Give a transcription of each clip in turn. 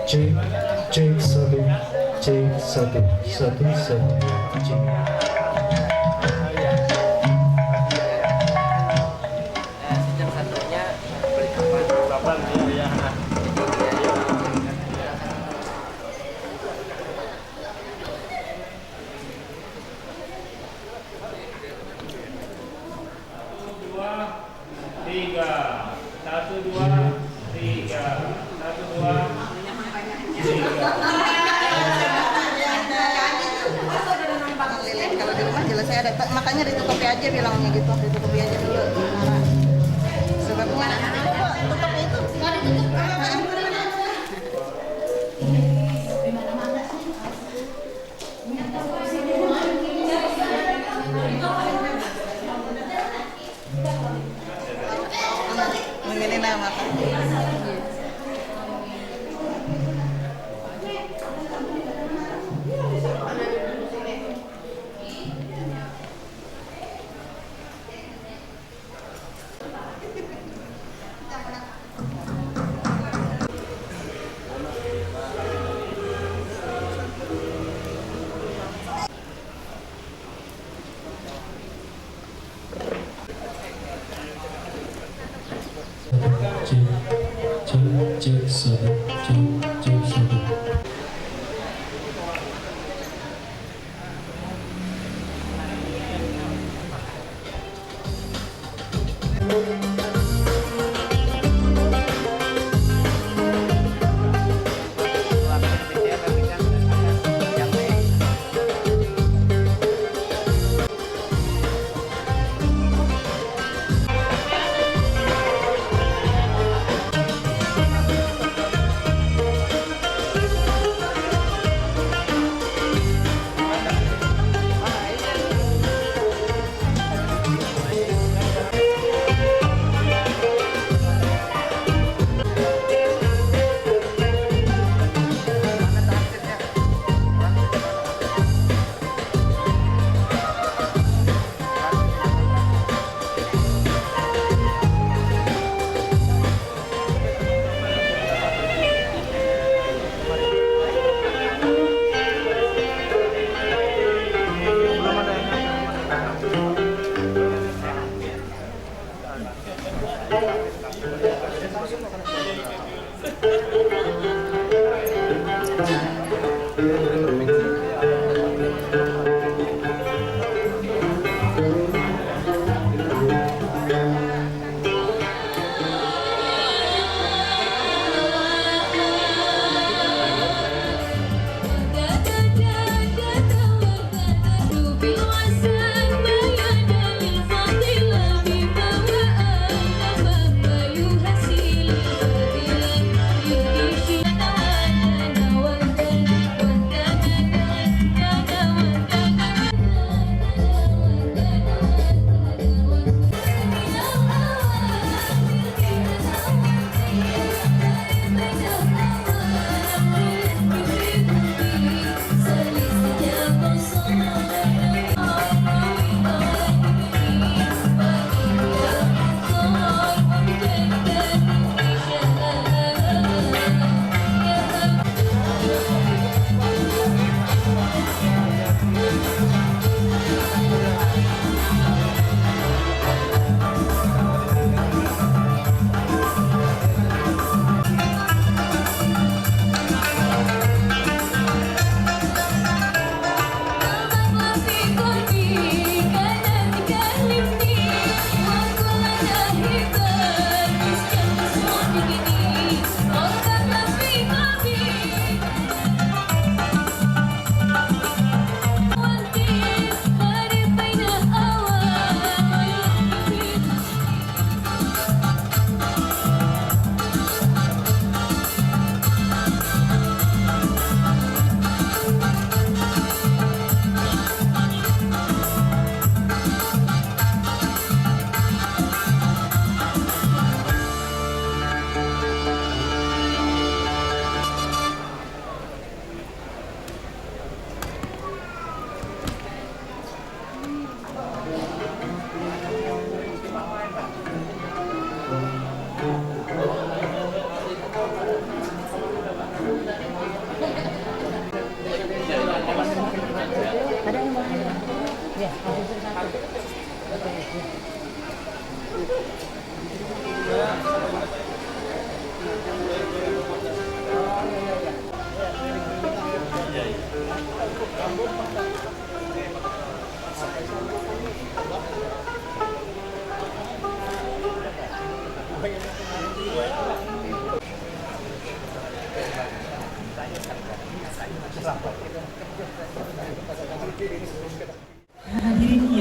cek cek satu cek satu satu satu cek. Tiga, satu dua, tiga, satu dua, tiga. Kalau di rumah jelas saya ada, makanya ditutupi aja bilangnya gitu, ditutupi aja dulu. Sebabnya tutup itu nggak ditutup. Ini nama kan. Cek satu cek satu.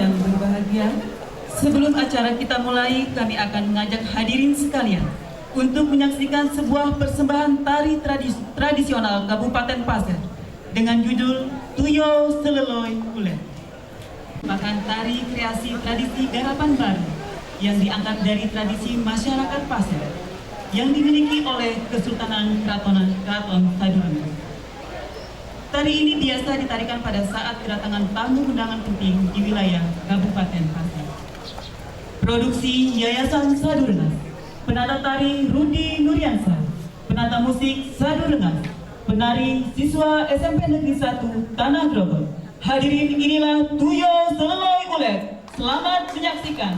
yang berbahagia, sebelum acara kita mulai, kami akan mengajak hadirin sekalian untuk menyaksikan sebuah persembahan tari tradisional Kabupaten Pasir dengan judul Tuyo Seleloi Kulen. Merupakan tari kreasi tradisi garapan baru yang diangkat dari tradisi masyarakat Pasir yang dimiliki oleh Kesultanan Keraton Sadurunga. Tari ini biasa ditarikan pada saat kedatangan tamu undangan penting di wilayah Kabupaten Pasir. Produksi Yayasan Sadurunga, penata tari Rudi Nuriansa, penata musik Sadurunga, penari siswa SMP Negeri 1 Tanah Grogol. Hadirin, inilah Tuyo Seleloi Kulen. Selamat menyaksikan.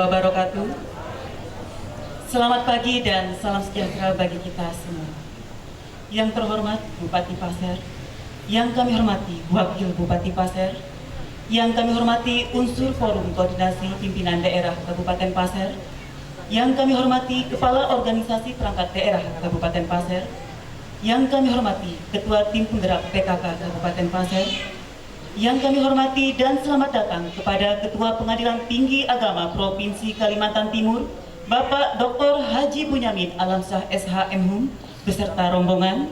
wabarakatuh. Selamat pagi dan salam sejahtera bagi kita semua. Yang terhormat Bupati Pasir, yang kami hormati Wakil Bupati Pasir, yang kami hormati unsur Forum Koordinasi Pimpinan Daerah Kabupaten Pasir, yang kami hormati Kepala Organisasi Perangkat Daerah Kabupaten Pasir, yang kami hormati Ketua Tim Penggerak PKK Kabupaten Pasir, yang kami hormati dan selamat datang kepada Ketua Pengadilan Tinggi Agama Provinsi Kalimantan Timur, Bapak Dr. Haji Bunyamin Alamsyah SH.M.Hum, beserta rombongan.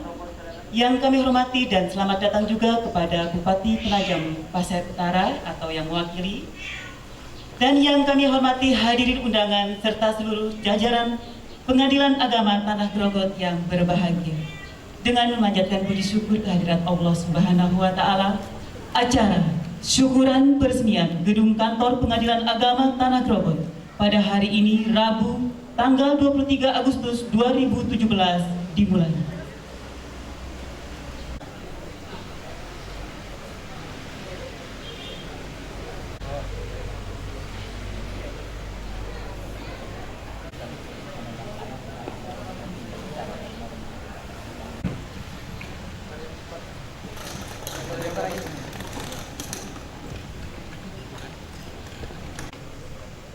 Yang kami hormati dan selamat datang juga kepada Bupati Penajam Pasir Utara atau yang mewakili. Dan yang kami hormati hadirin undangan serta seluruh jajaran Pengadilan Agama Tanah Grogot yang berbahagia. Dengan memanjatkan puji syukur kehadirat Allah Subhanahu wa Ta'ala, acara syukuran peresmian Gedung Kantor Pengadilan Agama Tanah Grogot pada hari ini Rabu tanggal 23 Agustus 2017 dimulai.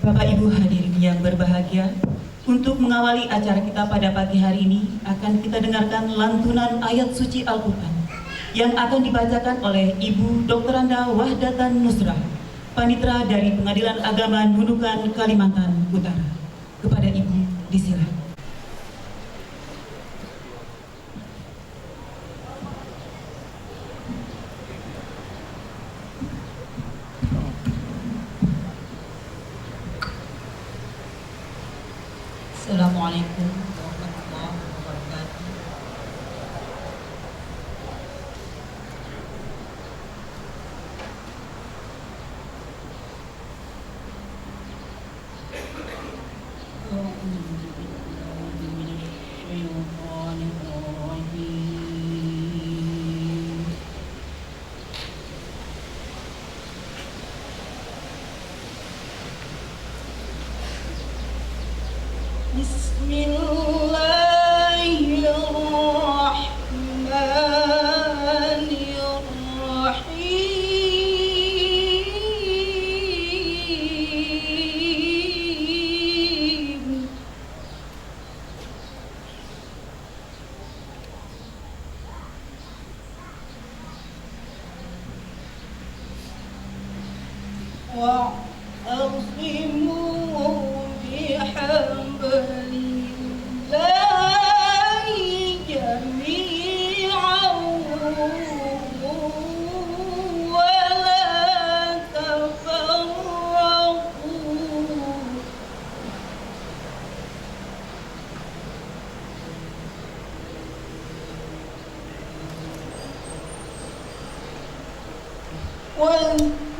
Bapak Ibu hadirin yang berbahagia, untuk mengawali acara kita pada pagi hari ini akan kita dengarkan lantunan ayat suci Al-Quran yang akan dibacakan oleh Ibu Dr. Anda Wahdatan Nusrah, Panitra dari Pengadilan Agama Nunukan, Kalimantan Utara. Kepada Ibu disilakan. Assalamualaikum warahmatullahi wabarakatuh. Bismillahirrahmanirrahim. Wa'tasimu bihablillahi jami'an wa la tafarraqu.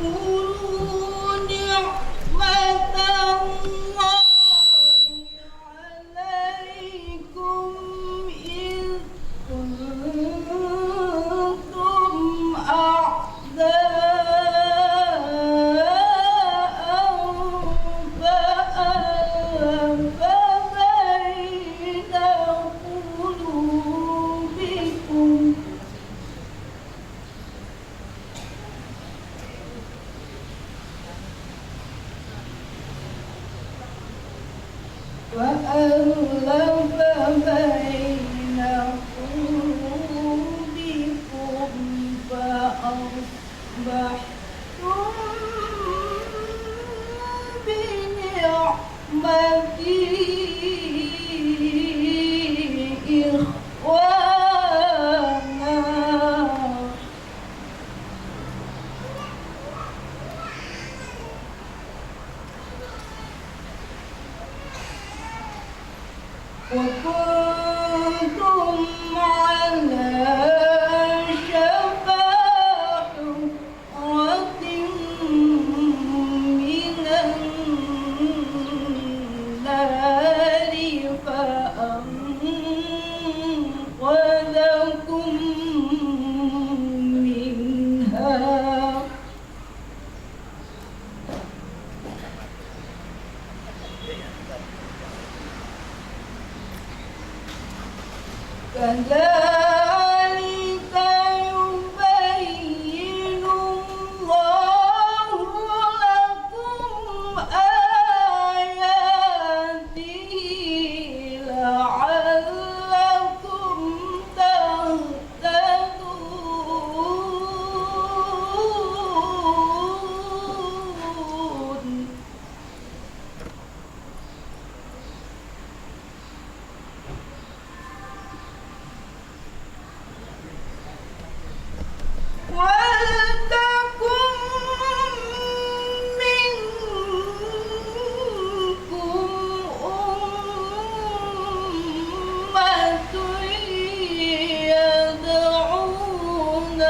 واذكروا نعمة الله عليكم إذ كنتم أعداء فألف بين قلوبكم وألف بين قلوبكم فأصبحتم بنعمته إخوانا وكنتم على شفا حفرة من النار فأنقذكم منها كذلك يبين الله لكم آياته لعلكم تهتدون. وَلْتَكُن مِّنكُمْ أُمَّةٌ يَدْعُونَ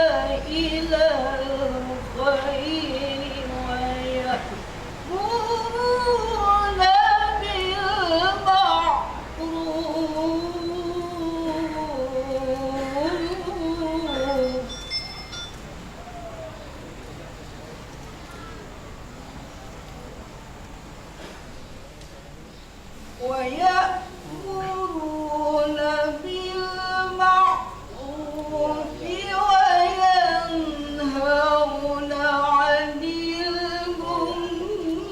إِلَى الْخَيْرِ وَيَأْمُرُونَ بِالْمَعْرُوفِ ويأمرون بالمعروف وينهون عن المنكر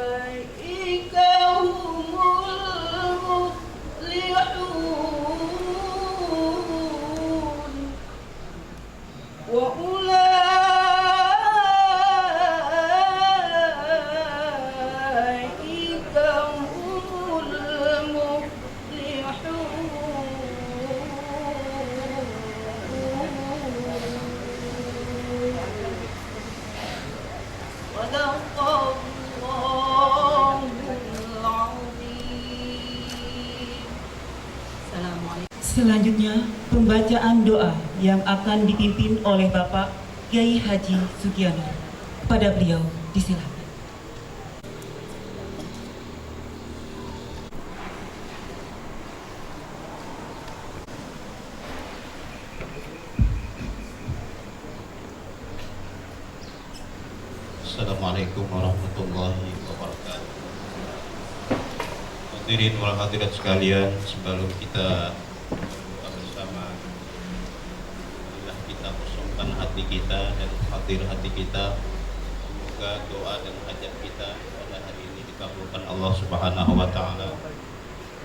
وأولئك هم المفلحون. وأولئك هم المفلحون. صدق الله العظيم. Assalamualaikum. Selanjutnya, pembacaan doa yang akan dipimpin oleh Bapak Kiai Haji Sugiono. Pada beliau, disilakan. Assalamualaikum warahmatullahi wabarakatuh. Hadirin wal hadirat sekalian, sebelum kita berdoa bersama, marilah kita kosongkan hati kita dan khawatir hati kita. Semoga doa dan hajat kita pada hari ini dikabulkan Allah Subhanahu wa taala,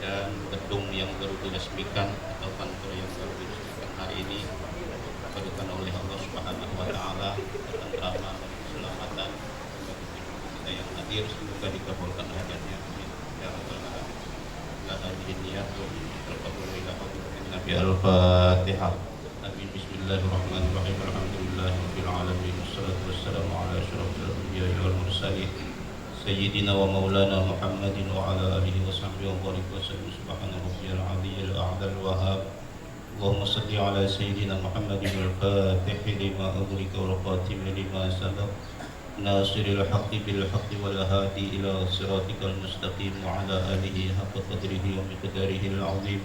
dan gedung yang baru diresmikan atau kantor yang baru diresmikan hari ini diberikan oleh Allah Subhanahu wa taala ketentraman dan keselamatan. Kita yang hadir semoga dikabulkan hajatnya. Amin ya rabbal alamin. La hadirin niyatun terkabul ila hadratin Nabi al-Fatihah. Amin. Bismillahirrahmanirrahim. Alhamdulillahirabbil alamin. Wassalatu wassalamu ala asyrafil anbiya'i wal mursalin sayyidina wa maulana Muhammadin wa ala alihi wa sahbihi wa barik wa sallim. Subhana rabbiyal aliyyil a'la al-wahhab. اللهم صل على سيدنا محمد الفاتح لما أغلق والخاتم لما سبق ناصر الحق بالحق والهادي إلى صراطك المستقيم وعلى آله حق قدره ومقداره العظيم.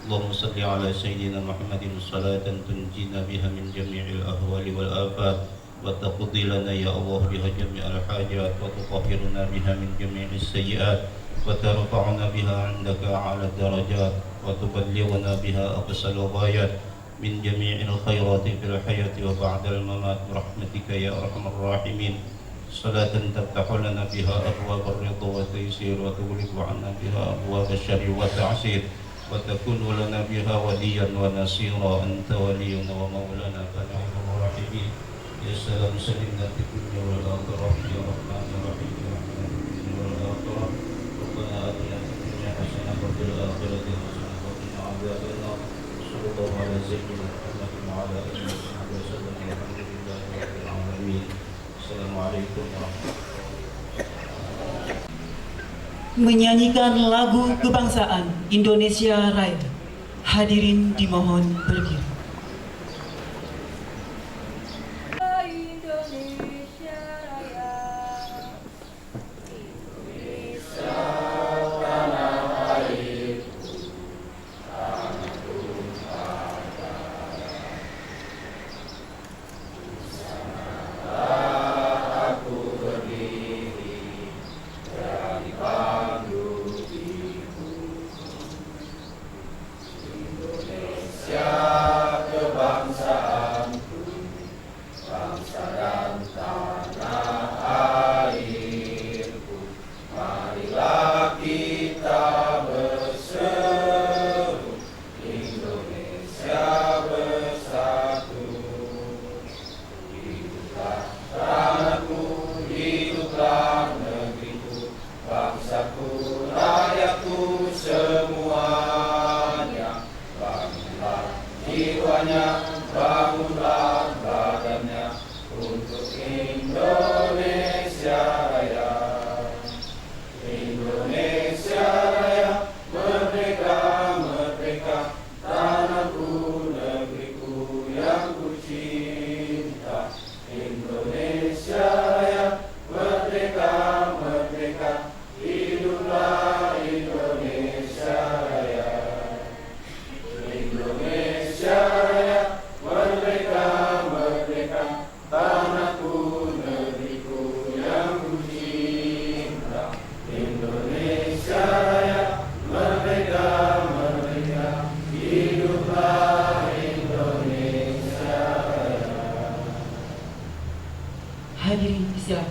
اللهم صل على سيدنا محمد صلاة تنجينا بها من جميع الأهوال والآفات وتقضي لنا يا الله بها جميع الحاجات وتطهرنا بها من جميع السيئات وترفعنا بها عندك أعلى الدرجات وتبلغنا بها أقصى الغايات من جميع الخيرات في الحياة وبعد الممات برحمتك يا أرحم الراحمين. صلاة تفتح لنا بها أبواب الرضا والتيسير وتغلق عنا بها أبواب الشر والتعسير وتكون لنا بها وليا ونصيرا. أنت ولينا ومولانا فنعم الراحمين. يا سلام سلمنا في الدنيا والآخرة يا رحمن الرحيم يا رحمن الدنيا والآخرة. ربنا آتنا في الدنيا حسنة وفي الآخرة حسنة وقنا عذاب النار. صلى الله على سيدنا محمد وعلى آله وصحبه وسلم والحمد لله رب العالمين. السلام عليكم ورحمة الله. Menyanyikan lagu kebangsaan Indonesia Raya. Hadirin dimohon berdiri. Indonesia Raya. Aku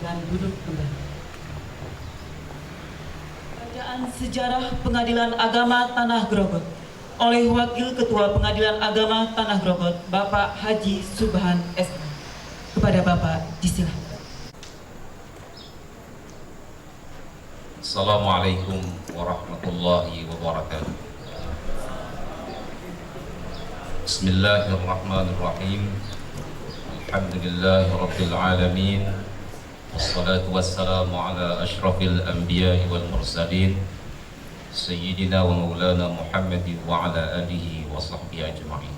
Silakan duduk kembali. Bacaan sejarah Pengadilan Agama Tanah Grogot oleh Wakil Ketua Pengadilan Agama Tanah Grogot, Bapak Haji Subhan SH. Kepada Bapak disilakan. Assalamualaikum warahmatullahi wabarakatuh. Bismillahirrahmanirrahim. Alhamdulillahi rabbil alamin. Wassalatu wassalamu ala ashrafil anbiya'i wal mursalin Sayyidina wa maulana Muhammadin wa ala alihi wa sahbihi ajma'in.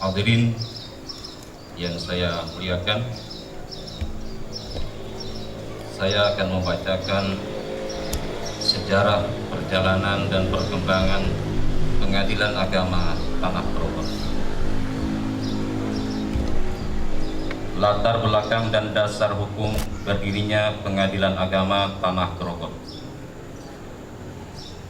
Hadirin yang saya muliakan, saya akan membacakan sejarah perjalanan dan perkembangan Pengadilan Agama Tanah Grogot. Latar belakang dan dasar hukum berdirinya Pengadilan Agama Tanah Grogot.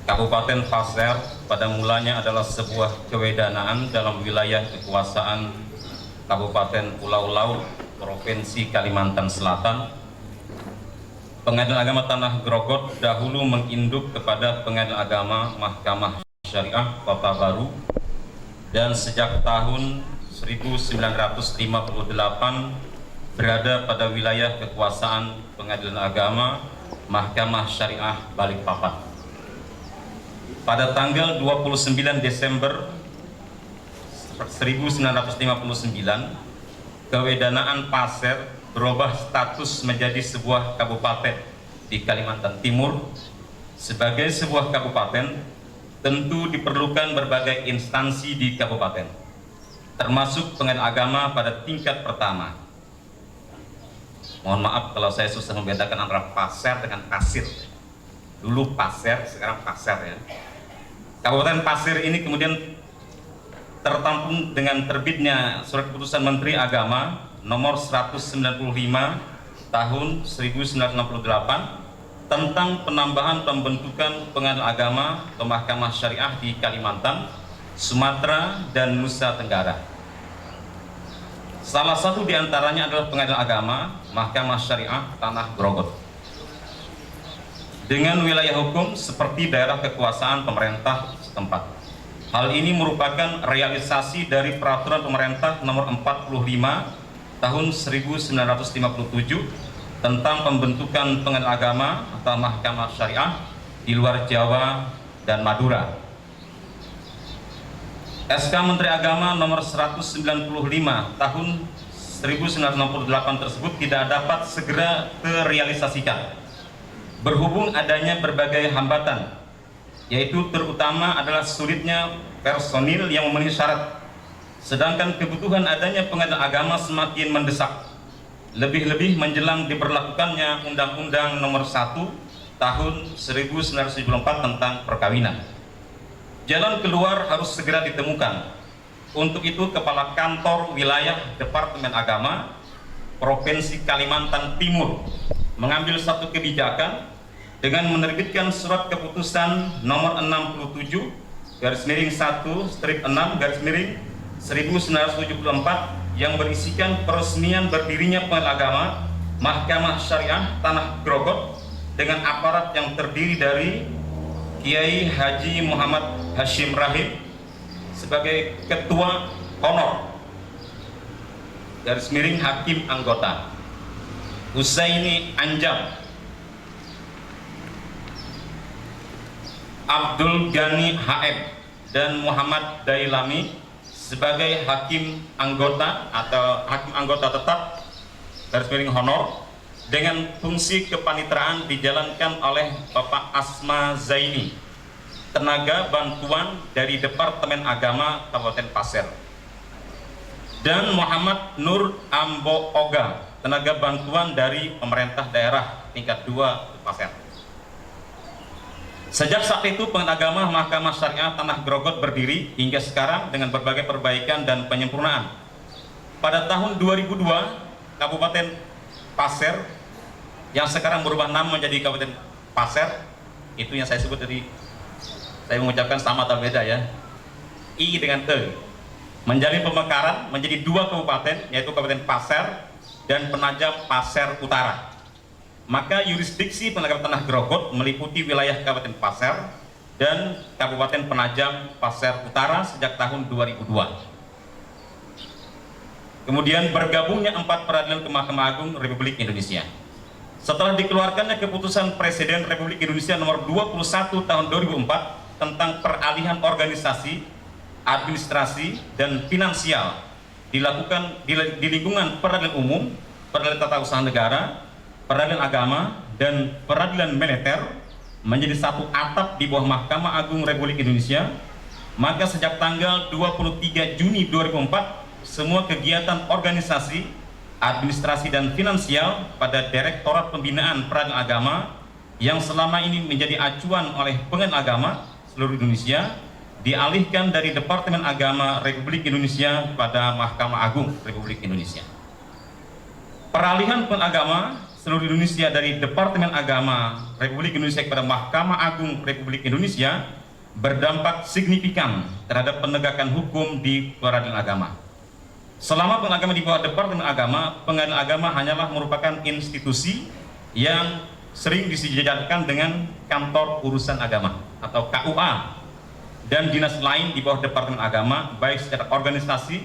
Kabupaten Pasir pada mulanya adalah sebuah kewedanaan dalam wilayah kekuasaan Kabupaten Pulau Laut, Provinsi Kalimantan Selatan. Pengadilan Agama Tanah Grogot dahulu menginduk kepada Pengadilan Agama Mahkamah Syariah Kota Baru, dan sejak tahun 1958 berada pada wilayah kekuasaan Pengadilan Agama Mahkamah Syariah Balikpapan. Pada tanggal 29 Desember 1959, kewedanaan Pasir berubah status menjadi sebuah kabupaten di Kalimantan Timur. Sebagai sebuah kabupaten, tentu diperlukan berbagai instansi di kabupaten, termasuk Pengadilan Agama pada tingkat pertama. Mohon maaf kalau saya susah membedakan antara Pasir dengan Pasir. Dulu Pasir, sekarang Pasir ya. Kabupaten Pasir ini kemudian tertampung dengan terbitnya Surat Keputusan Menteri Agama nomor 195 tahun 1968 tentang penambahan pembentukan Pengadilan Agama atau Mahkamah Syariah di Kalimantan, Sumatera, dan Nusa Tenggara. Salah satu di antaranya adalah Pengadilan Agama Mahkamah Syariah Tanah Grogot, dengan wilayah hukum seperti daerah kekuasaan pemerintah setempat. Hal ini merupakan realisasi dari Peraturan Pemerintah Nomor 45 Tahun 1957 tentang pembentukan Pengadilan Agama atau Mahkamah Syariah di luar Jawa dan Madura. SK Menteri Agama Nomor 195 Tahun 1968 tersebut tidak dapat segera terrealisasikan, berhubung adanya berbagai hambatan, yaitu terutama adalah sulitnya personil yang memenuhi syarat, sedangkan kebutuhan adanya Pengadilan Agama semakin mendesak, lebih-lebih menjelang diberlakukannya Undang-Undang Nomor 1 Tahun 1974 tentang perkawinan. Jalan keluar harus segera ditemukan. Untuk itu, Kepala Kantor Wilayah Departemen Agama Provinsi Kalimantan Timur mengambil satu kebijakan dengan menerbitkan Surat Keputusan Nomor 67/1/6/1974 yang berisikan peresmian berdirinya Pengadilan Agama Mahkamah Syariah Tanah Grogot dengan aparat yang terdiri dari Kiai Haji Muhammad Hashim Rahim sebagai Ketua Honor _Hakim Anggota, Husaini Anjam, Abdul Ghani HF, dan Muhammad Dailami sebagai Hakim Anggota atau Hakim Anggota Tetap _Honor, dengan fungsi kepanitraan dijalankan oleh Bapak Asma Zaini, tenaga bantuan dari Departemen Agama Kabupaten Pasir, dan Muhammad Nur Ambo Oga, tenaga bantuan dari pemerintah daerah tingkat 2 Pasir. Sejak saat itu Pengadilan Agama Mahkamah Syariah Tanah Grogot berdiri hingga sekarang dengan berbagai perbaikan dan penyempurnaan. Pada tahun 2002, Kabupaten Pasir yang sekarang berubah nama menjadi Kabupaten Pasir, itu yang saya sebut tadi, saya mengucapkan sama atau beda ya, I dengan E. menjalin pemekaran menjadi 2 kabupaten, yaitu Kabupaten Pasir dan Penajam Pasir Utara. Maka yurisdiksi Penajam Tanah Grogot meliputi wilayah Kabupaten Pasir dan Kabupaten Penajam Pasir Utara sejak tahun 2002. Kemudian bergabungnya 4 peradilan ke Mahkamah Agung Republik Indonesia. Setelah dikeluarkannya keputusan Presiden Republik Indonesia nomor 21 tahun 2004 tentang peralihan organisasi, administrasi, dan finansial dilakukan di lingkungan peradilan umum, peradilan tata usaha negara, peradilan agama, dan peradilan militer menjadi satu atap di bawah Mahkamah Agung Republik Indonesia. Maka sejak tanggal 23 Juni 2004 semua kegiatan organisasi, administrasi, dan finansial pada Direktorat Pembinaan Peradilan Agama yang selama ini menjadi acuan oleh Pengadilan Agama seluruh Indonesia dialihkan dari Departemen Agama Republik Indonesia pada Mahkamah Agung Republik Indonesia. Peralihan Pengadilan Agama seluruh Indonesia dari Departemen Agama Republik Indonesia kepada Mahkamah Agung Republik Indonesia berdampak signifikan terhadap penegakan hukum di peradilan agama. Selama pengadilan agama di bawah Departemen Agama, pengadilan agama hanyalah merupakan institusi yang sering disejajarkan dengan kantor urusan agama atau KUA dan dinas lain di bawah Departemen Agama, baik secara organisasi,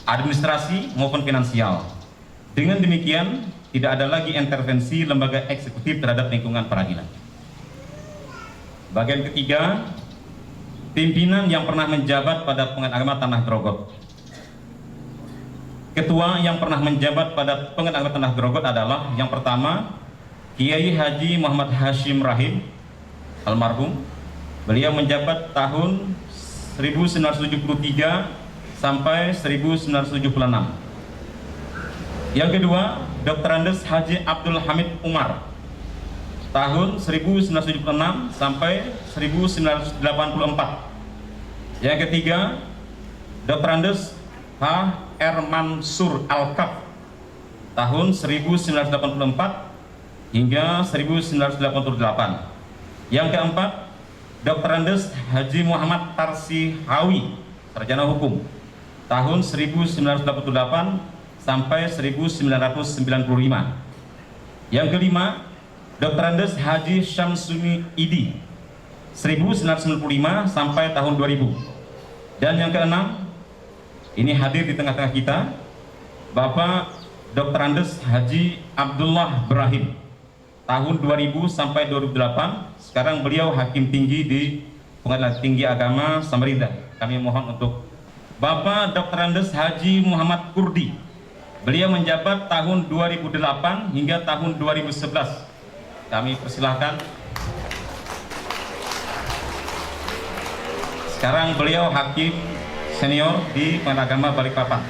administrasi, maupun finansial. Dengan demikian, tidak ada lagi intervensi lembaga eksekutif terhadap lingkungan peradilan. Bagian ketiga, pimpinan yang pernah menjabat pada Pengadilan Agama Tanah Grogot. Ketua yang pernah menjabat pada Pengadilan Agama Tanah Grogot adalah yang pertama, Kiai Haji Muhammad Hashim Rahim, almarhum. Beliau menjabat tahun 1973 sampai 1976. Yang kedua, Dr. Andes Haji Abdul Hamid Umar, tahun 1976 sampai 1984. Yang ketiga, Dr. Andes H. R. Mansur Al-Kaf, tahun 1984 hingga 1988. Yang keempat, Dr. Andes Haji Muhammad Tarsi Hawi, sarjana hukum, tahun 1988 sampai 1995. Yang kelima, Dr. Andes Haji Syamsuni Idi, 1995 sampai tahun 2000. Dan yang keenam, ini hadir di tengah-tengah kita, Bapak Dr. Andes Haji Abdullah Ibrahim, tahun 2000 sampai 2008. Sekarang beliau hakim tinggi di Pengadilan Tinggi Agama Samarinda. Kami mohon untuk Bapak Dr. Andes Haji Muhammad Kurdi. Beliau menjabat tahun 2008 hingga tahun 2011. Kami persilahkan. Sekarang beliau hakim senior di Pengadilan Agama Balikpapan.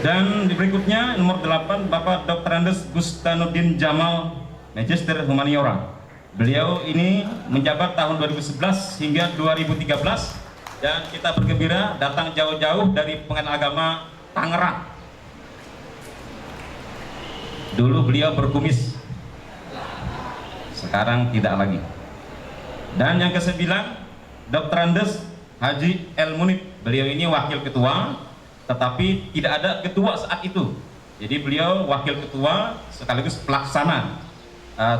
Dan berikutnya nomor 8, Bapak Dr. Andes Gustanuddin Jamal, Magister Humaniora. Beliau ini menjabat tahun 2011 hingga 2013 dan kita bergembira datang jauh-jauh dari Pengadilan Agama Tangerang. Dulu beliau berkumis, sekarang tidak lagi. Dan yang ke-9, Dr. Andes Haji El Munib. Beliau ini wakil ketua, tetapi tidak ada ketua saat itu. Jadi beliau wakil ketua sekaligus pelaksana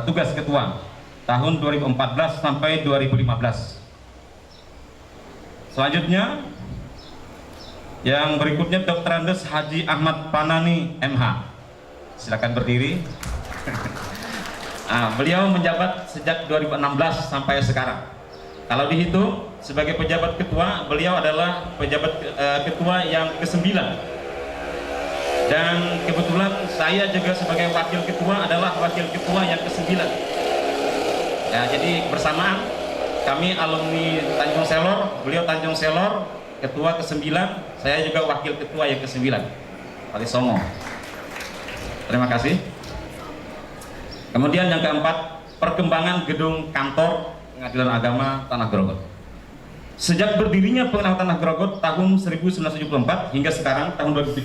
tugas ketua tahun 2014 sampai 2015. Selanjutnya, yang berikutnya Dr. Andes Haji Ahmad Panani MH. Silakan berdiri. Beliau menjabat sejak 2016 sampai sekarang. Kalau dihitung sebagai pejabat ketua, beliau adalah pejabat ketua yang ke-9. Dan kebetulan saya juga sebagai wakil ketua adalah wakil ketua yang ke-9. Ya, jadi bersamaan kami alumni Tanjung Selor, beliau Tanjung Selor, ketua ke-9, saya juga wakil ketua yang ke-9. Kali Songo. Terima kasih. Kemudian yang keempat, perkembangan gedung kantor Pengadilan Agama Tanah Grogot. Sejak berdirinya Pengadilan Tanah Grogot tahun 1974 hingga sekarang tahun 2017,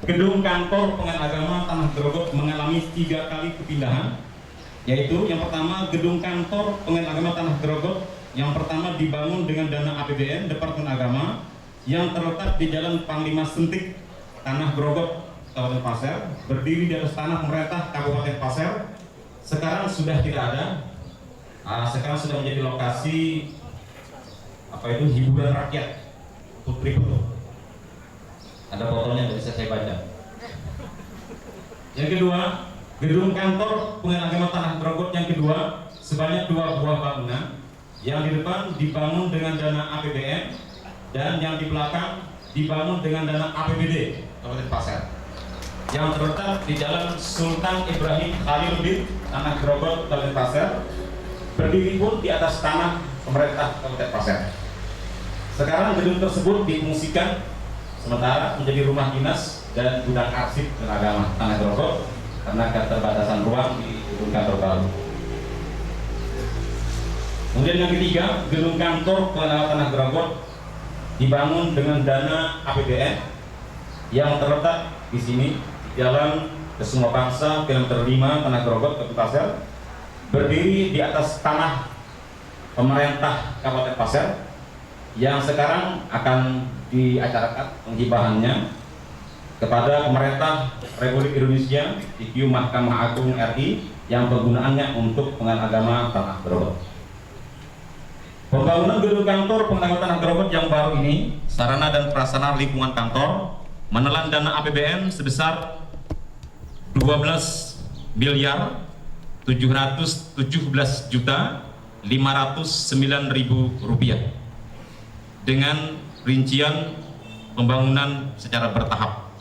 gedung kantor Pengadilan Agama Tanah Grogot mengalami 3 kali kepindahan, yaitu yang pertama gedung kantor Pengadilan Agama Tanah Grogot yang pertama dibangun dengan dana APBN Departemen Agama yang terletak di Jalan Panglima Sentik, Tanah Grogot, Kabupaten Pasir, berdiri di atas tanah pemerintah Kabupaten Pasir. Sekarang sudah tidak ada. Sekarang sudah menjadi lokasi hiburan rakyat Putri Betul. Ada fotonya, bisa saya baca. Yang kedua, gedung kantor Pengadilan Agama Tanah Grogot yang kedua sebanyak 2 buah bangunan, yang di depan dibangun dengan dana APBN dan yang di belakang dibangun dengan dana APBD Kabupaten Pasir, yang terletak di Jalan Sultan Ibrahim Khaliluddin, Tanah Grogot, Kabupaten Pasir, berdiri pun di atas tanah pemerintah Kabupaten Pasir. Sekarang gedung tersebut difungsikan sementara menjadi rumah dinas dan gudang arsip dan agama Tanah Grogot karena keterbatasan ruang di gedung kantor baru. Kemudian yang ketiga, gedung kantor Pengadilan Tanah Grogot dibangun dengan dana APBN yang terletak di sini, Jalan Kesuma Bangsa, kilometer 5, Tanah Grogot, Kabupaten Pasir, berdiri di atas tanah pemerintah Kabupaten Pasir, yang sekarang akan diacarakan penghibahannya kepada pemerintah Republik Indonesia IQ Mahkamah Agung RI yang penggunaannya untuk Pengadilan Agama Tanah Grogot. Pembangunan gedung kantor Pengadilan Tanah Grogot yang baru ini, sarana dan prasarana lingkungan kantor menelan dana APBN sebesar 12.717.509.000 rupiah dengan rincian pembangunan secara bertahap.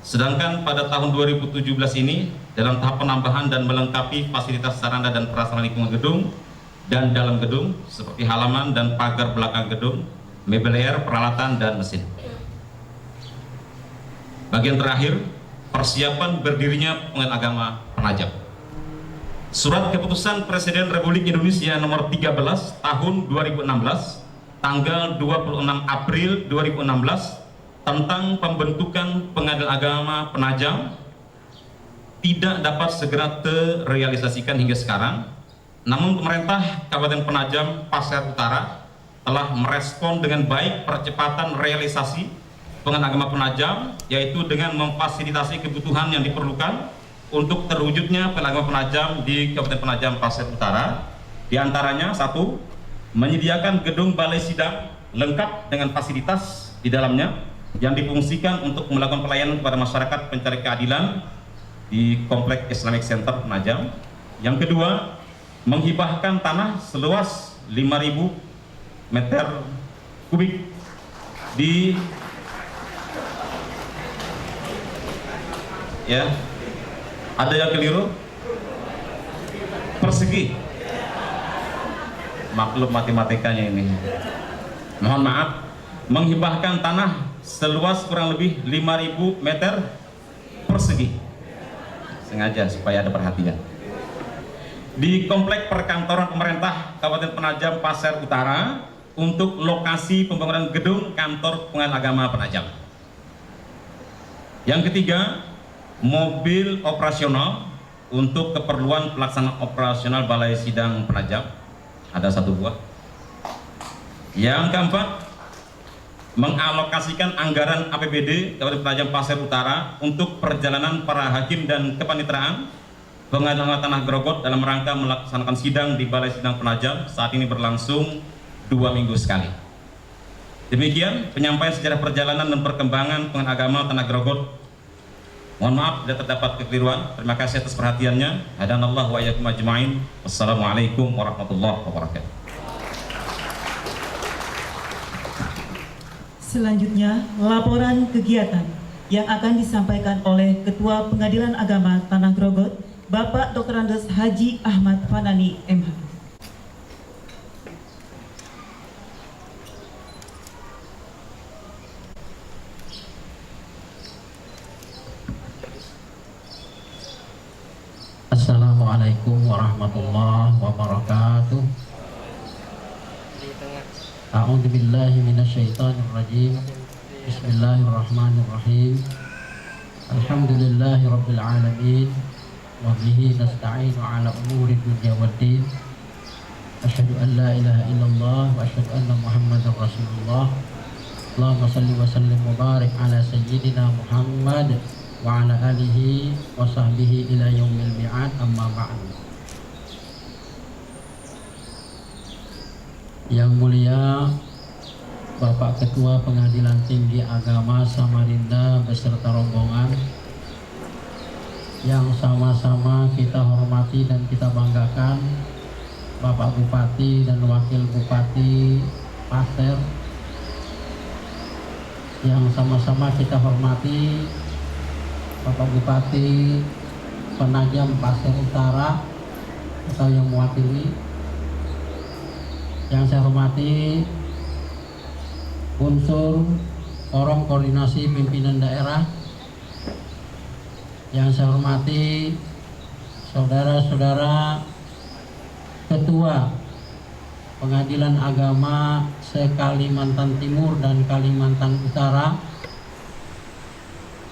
Sedangkan pada tahun 2017 ini dalam tahap penambahan dan melengkapi fasilitas sarana dan prasarana lingkungan gedung dan dalam gedung seperti halaman dan pagar belakang gedung, mebelier, peralatan dan mesin. Bagian terakhir, persiapan berdirinya Pengadilan Agama Penajam. Surat Keputusan Presiden Republik Indonesia nomor 13 tahun 2016 tanggal 26 April 2016 tentang pembentukan Pengadilan Agama Penajam tidak dapat segera terrealisasikan hingga sekarang. Namun pemerintah Kabupaten Penajam Pasir Utara telah merespon dengan baik percepatan realisasi Pengadilan Agama Penajam, yaitu dengan memfasilitasi kebutuhan yang diperlukan untuk terwujudnya Pengadilan Agama Penajam di Kabupaten Penajam Pasir Utara. Di antaranya, 1. Menyediakan gedung balai sidang lengkap dengan fasilitas di dalamnya yang difungsikan untuk melakukan pelayanan kepada masyarakat pencari keadilan di Komplek Islamic Center Penajam. Yang kedua, menghibahkan tanah seluas 5.000 meter kubik di ada yang keliru, persegi. Maklum matematikanya ini. Mohon maaf, menghibahkan tanah seluas kurang lebih 5.000 meter persegi. Sengaja supaya ada perhatian. Di Komplek Perkantoran Pemerintah Kabupaten Penajam Pasir Utara untuk lokasi pembangunan gedung kantor Pengadilan Agama Penajam. Yang ketiga, mobil operasional untuk keperluan pelaksanaan operasional Balai Sidang Penajam, ada 1 buah. Yang keempat, mengalokasikan anggaran APBD Kabupaten Penajam Pasir Utara untuk perjalanan para hakim dan kepaniteraan Pengadilan Tanah Grogot dalam rangka melaksanakan sidang di Balai Sidang Penajam. Saat ini berlangsung 2 minggu sekali. Demikian penyampaian sejarah perjalanan dan perkembangan Pengadilan Agama Tanah Grogot. Mohon maaf bila terdapat kekeliruan. Terima kasih atas perhatiannya. Hadanallahu wa iyyakum ajmain. Wassalamualaikum warahmatullahi wabarakatuh. Selanjutnya, laporan kegiatan yang akan disampaikan oleh Ketua Pengadilan Agama Tanah Grogot, Bapak Dr. Andes Haji Ahmad Fanani, MH. Assalamualaikum warahmatullahi wabarakatuh. A'udzu billahi minasyaitonir rajim. Bismillahirrahmanirrahim. Alhamdulillahi rabbil alamin. Wa bihi nasta'inu ala umuri dunya waddin. Asyhadu an la ilaha illallah wa asyhadu anna Muhammadar Rasulullah. Allahumma salli wa sallim wa barik ala sayyidina Muhammad wa ala alihi wa sahbihi ila yaumil mi'ad, amma ba'du. Yang mulia Bapak Ketua Pengadilan Tinggi Agama Samarinda beserta rombongan yang sama-sama kita hormati dan kita banggakan, Bapak Bupati dan Wakil Bupati Pasir, yang sama-sama kita hormati Bapak Bupati Penajam Pasir Utara atau yang mewakili, yang saya hormati unsur Forum Koordinasi Pimpinan Daerah, yang saya hormati saudara-saudara Ketua Pengadilan Agama se-Kalimantan Timur dan Kalimantan Utara,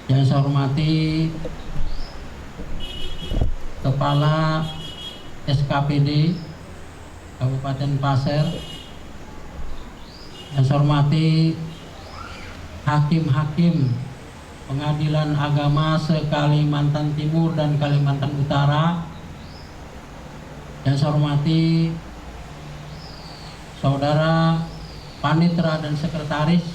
yang saya hormati Kepala SKPD Kabupaten Pasir, yang saya hormati hakim-hakim Pengadilan Agama se-Kalimantan Timur dan Kalimantan Utara, yang saya hormati saudara panitera dan sekretaris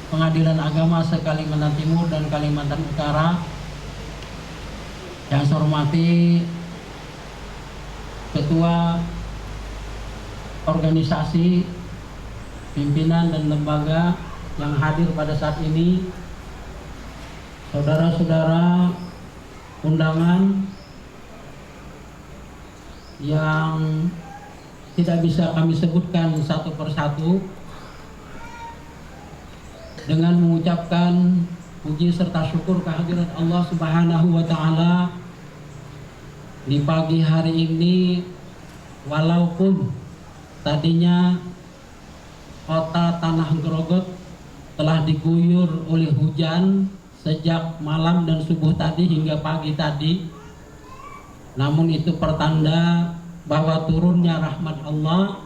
Pengadilan Agama se-Kalimantan Timur dan Kalimantan Utara, yang saya hormati Ketua organisasi, pimpinan dan lembaga yang hadir pada saat ini, saudara-saudara undangan yang tidak bisa kami sebutkan satu persatu, dengan mengucapkan puji serta syukur kehadirat Allah Subhanahu wa Ta'ala di pagi hari ini. Walaupun tadinya kota Tanah Grogot telah diguyur oleh hujan sejak malam dan subuh tadi hingga pagi tadi, namun itu pertanda bahwa turunnya rahmat Allah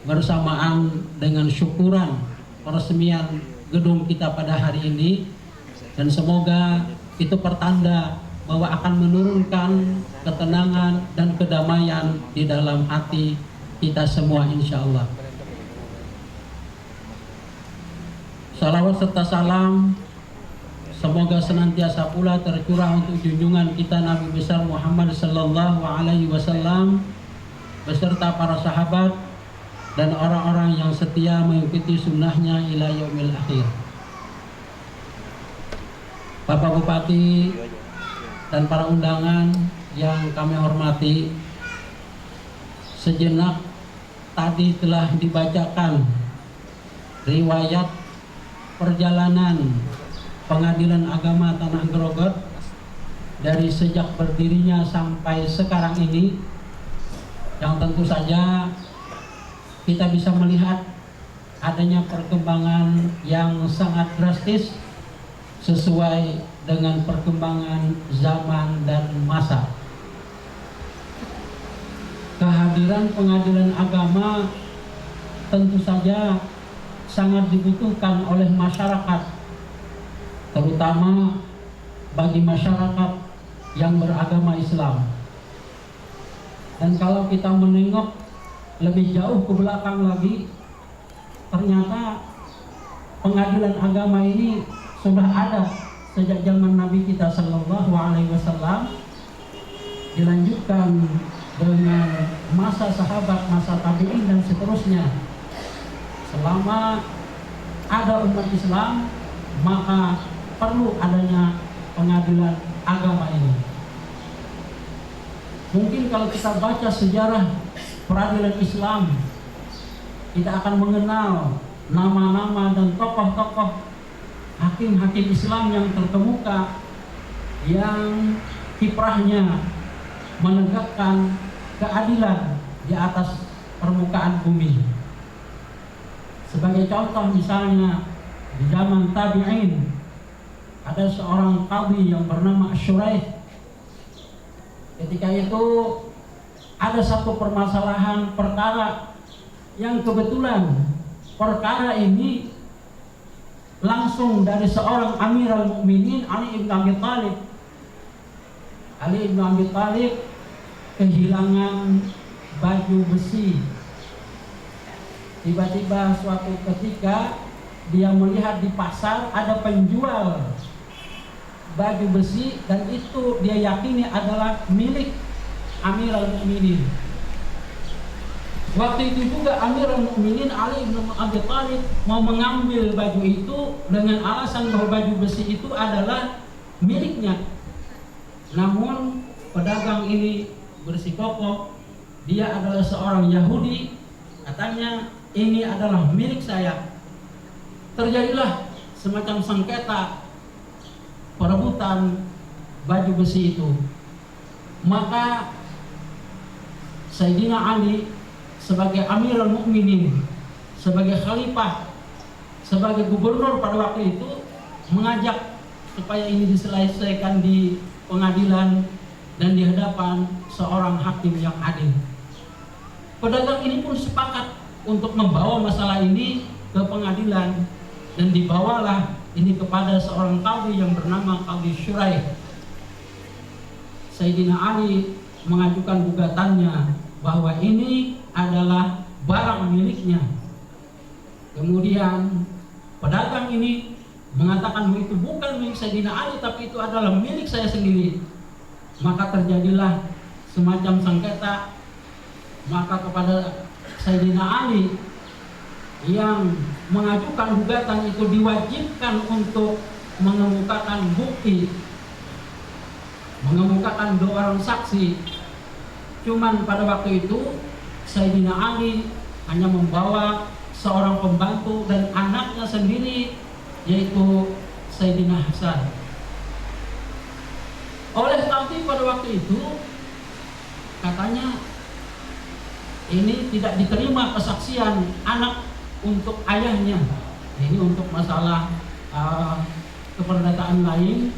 bersamaan dengan syukuran peresmian gedung kita pada hari ini, dan semoga itu pertanda bahwa akan menurunkan ketenangan dan kedamaian di dalam hati kita semua, insya Allah. Salawat serta salam semoga senantiasa pula tercurah untuk junjungan kita Nabi besar Muhammad sallallahu alaihi wasallam beserta para sahabat dan orang-orang yang setia mengikuti sunnahnya ila yaumil akhir. Bapak Bupati dan para undangan yang kami hormati, sejenak tadi telah dibacakan riwayat perjalanan Pengadilan Agama Tanah Grogot dari sejak berdirinya sampai sekarang ini, yang tentu saja kita bisa melihat adanya perkembangan yang sangat drastis sesuai dengan perkembangan zaman dan masa. Kehadiran pengadilan agama tentu saja sangat dibutuhkan oleh masyarakat, terutama bagi masyarakat yang beragama Islam. Dan kalau kita menengok lebih jauh ke belakang lagi, ternyata pengadilan agama ini sudah ada sejak zaman Nabi kita Sallallahu Alaihi Wasallam, dilanjutkan dengan masa sahabat, masa tabi'in dan seterusnya. Selama ada umat Islam, maka perlu adanya pengadilan agama ini. Mungkin kalau kita baca sejarah peradilan Islam, kita akan mengenal nama-nama dan tokoh-tokoh hakim-hakim Islam yang terkemuka, yang kiprahnya menegakkan keadilan di atas permukaan bumi. Sebagai contoh misalnya di zaman tabi'in ada seorang qadhi yang bernama Syuraih. Ketika itu ada satu permasalahan perkara yang kebetulan perkara ini langsung dari seorang Amirul Mukminin Ali ibn Abi Thalib. Ali ibn Abi Thalib kehilangan baju besi. Tiba-tiba suatu ketika dia melihat di pasar ada penjual baju besi dan itu dia yakini adalah milik Amirul Mukminin. Waktu itu juga Amirul Mukminin Ali bin Abi Thalib mau mengambil baju itu dengan alasan bahwa baju besi itu adalah miliknya. Namun pedagang ini bersikukuh, dia adalah seorang Yahudi, katanya ini adalah milik saya. Terjadilah semacam sengketa perebutan baju besi itu. Maka Sayyidina Ali sebagai Amirul Mukminin, sebagai khalifah, sebagai gubernur pada waktu itu mengajak supaya ini diselesaikan di pengadilan dan di hadapan seorang hakim yang adil. Pedagang ini pun sepakat untuk membawa masalah ini ke pengadilan dan dibawalah ini kepada seorang qadhi yang bernama Qadhi Syuraih. Sayyidina Ali mengajukan gugatannya bahwa ini adalah barang miliknya. Kemudian pedagang ini mengatakan bahwa itu bukan milik Sayyidina Ali, tapi itu adalah milik saya sendiri. Maka terjadilah semacam sengketa. Maka kepada Sayyidina Ali yang mengajukan gugatan itu diwajibkan untuk mengemukakan bukti, mengemukakan 2 orang saksi. Cuman pada waktu itu Sayyidina Ali hanya membawa seorang pembantu dan anaknya sendiri, yaitu Sayyidina Hasan. Oleh qadhi pada waktu itu katanya ini tidak diterima kesaksian anak untuk ayahnya. Ini untuk masalah keperdataan lain.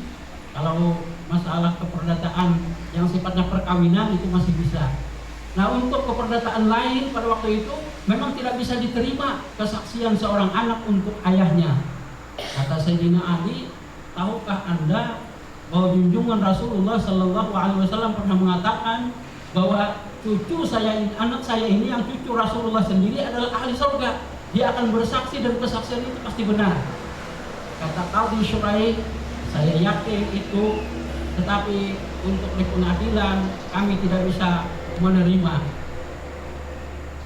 Kalau masalah keperdataan yang sifatnya perkawinan itu masih bisa. Nah, untuk keperdataan lain pada waktu itu memang tidak bisa diterima kesaksian seorang anak untuk ayahnya. Kata Sayyidina Ali, tahukah Anda bahwa junjungan Rasulullah Sallallahu Alaihi Wasallam pernah mengatakan bahwa cucu saya, anak saya ini yang cucu Rasulullah sendiri adalah ahli surga. Dia akan bersaksi dan kesaksian itu pasti benar. Kata Qadhi Syuraih, saya yakin itu, tetapi untuk di pengadilan kami tidak bisa menerima.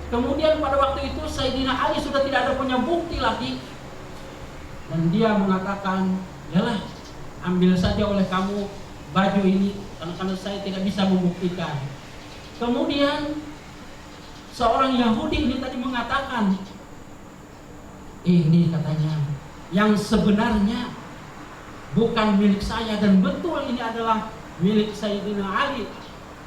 Kemudian pada waktu itu Sayyidina Ali sudah tidak ada punya bukti lagi, dan dia mengatakan, yalah, ambil saja oleh kamu baju ini, karena saya tidak bisa membuktikan. Kemudian seorang Yahudi ini tadi mengatakan, ini katanya yang sebenarnya bukan milik saya, dan betul ini adalah milik Sayyidina Ali.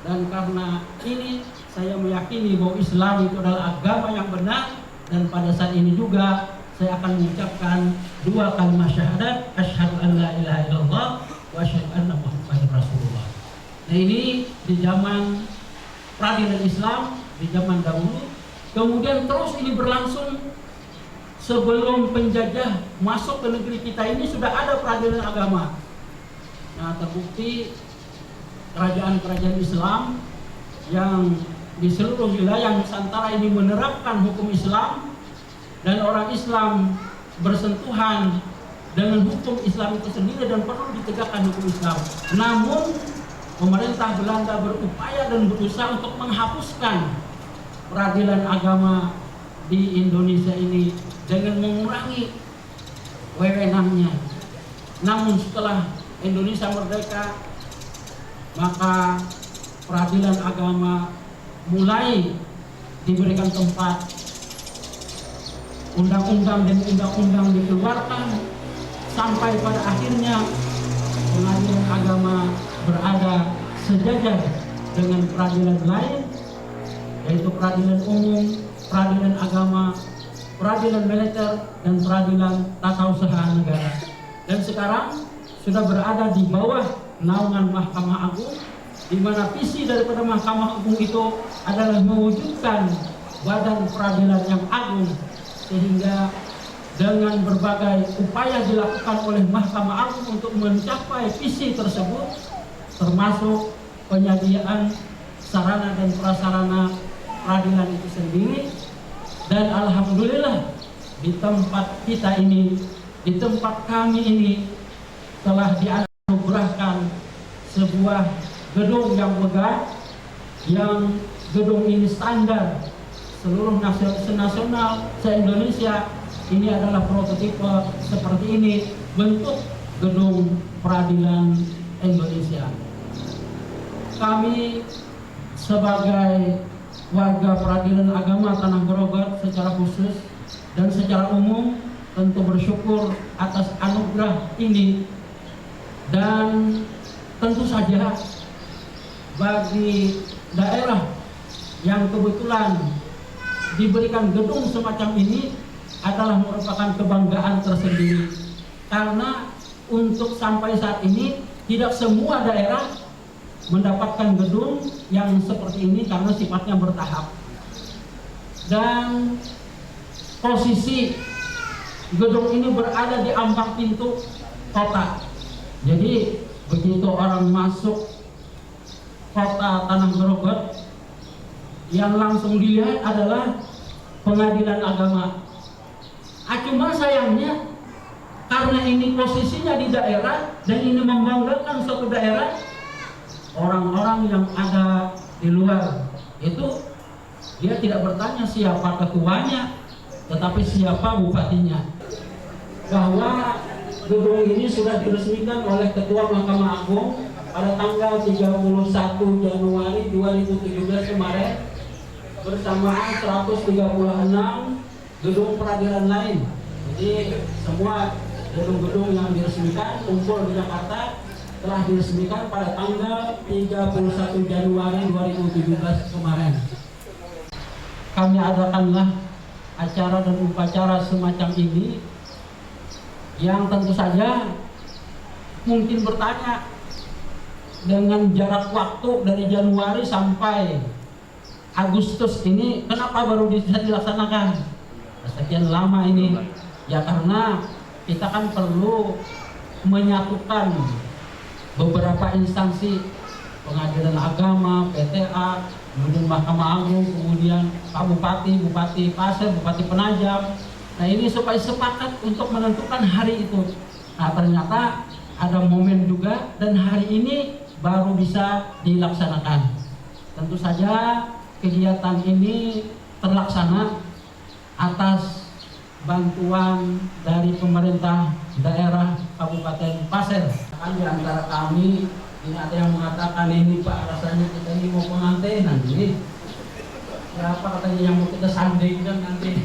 Dan karena ini saya meyakini bahwa Islam itu adalah agama yang benar, dan pada saat ini juga saya akan mengucapkan 2 kalimat syahadat, asyhadu an la ilaha illallah wa asyhadu anna muhammadar rasulullah. Nah, ini di zaman peradilan Islam, di zaman dahulu. Kemudian terus ini berlangsung sebelum penjajah masuk ke negeri kita ini sudah ada peradilan agama. Nah, terbukti kerajaan-kerajaan Islam yang di seluruh wilayah Nusantara ini menerapkan hukum Islam, dan orang Islam bersentuhan dengan hukum Islam itu sendiri dan perlu ditegakkan hukum Islam. Namun pemerintah Belanda berupaya dan berusaha untuk menghapuskan peradilan agama di Indonesia ini dengan mengurangi wewenangnya. Namun setelah Indonesia merdeka, maka peradilan agama mulai diberikan tempat, undang-undang dan undang-undang dikeluarkan, sampai pada akhirnya pengadilan agama berada sejajar dengan peradilan lain, yaitu peradilan umum, peradilan agama, peradilan militer, dan peradilan tata usaha negara. Dan sekarang sudah berada di bawah naungan Mahkamah Agung, di mana visi daripada Mahkamah Agung itu adalah mewujudkan badan peradilan yang agung, sehingga dengan berbagai upaya dilakukan oleh Mahkamah Agung untuk mencapai visi tersebut, termasuk penyediaan sarana dan prasarana peradilan itu sendiri. Dan alhamdulillah di tempat kita ini, di tempat kami ini telah dianugerahkan sebuah gedung yang megah, yang gedung ini standar seluruh nasional se-Indonesia. Ini adalah prototipe seperti ini bentuk gedung peradilan Indonesia. Kami sebagai warga peradilan agama Tanah Grogot secara khusus dan secara umum tentu bersyukur atas anugerah ini, dan tentu saja bagi daerah yang kebetulan diberikan gedung semacam ini adalah merupakan kebanggaan tersendiri, karena untuk sampai saat ini tidak semua daerah mendapatkan gedung yang seperti ini karena sifatnya bertahap. Dan posisi gedung ini berada di ambang pintu kota. Jadi begitu orang masuk kota Tanah Grogot, yang langsung dilihat adalah pengadilan agama. Cuma sayangnya karena ini posisinya di daerah dan ini membanggakan suatu daerah, orang-orang yang ada di luar itu dia tidak bertanya siapa ketuanya, tetapi siapa bupatinya. Bahwa gedung ini sudah diresmikan oleh Ketua Mahkamah Agung pada tanggal 31 Januari 2017 kemarin, bersamaan 136 gedung peradilan lain. Jadi semua gedung-gedung yang diresmikan kumpul di Jakarta telah diresmikan pada tanggal 31 Januari 2017 kemarin. Kami adakanlah acara dan upacara semacam ini yang tentu saja mungkin bertanya, dengan jarak waktu dari Januari sampai Agustus ini kenapa baru bisa dilaksanakan sekian lama ini? Ya karena kita kan perlu menyatukan beberapa instansi, pengadilan agama, PTA, kemudian Mahkamah Agung, kemudian Pak Bupati, Bupati Pasir, Bupati Penajam. Nah ini supaya sepakat untuk menentukan hari itu. Nah ternyata ada momen juga dan hari ini baru bisa dilaksanakan. Tentu saja kegiatan ini terlaksana atas bantuan dari pemerintah daerah Kabupaten Pasir. Kan di antara kami ini ada yang mengatakan, ini Pak rasanya kita ini mau pengantinan ini. Siapa katanya yang mau kita sandingkan nanti?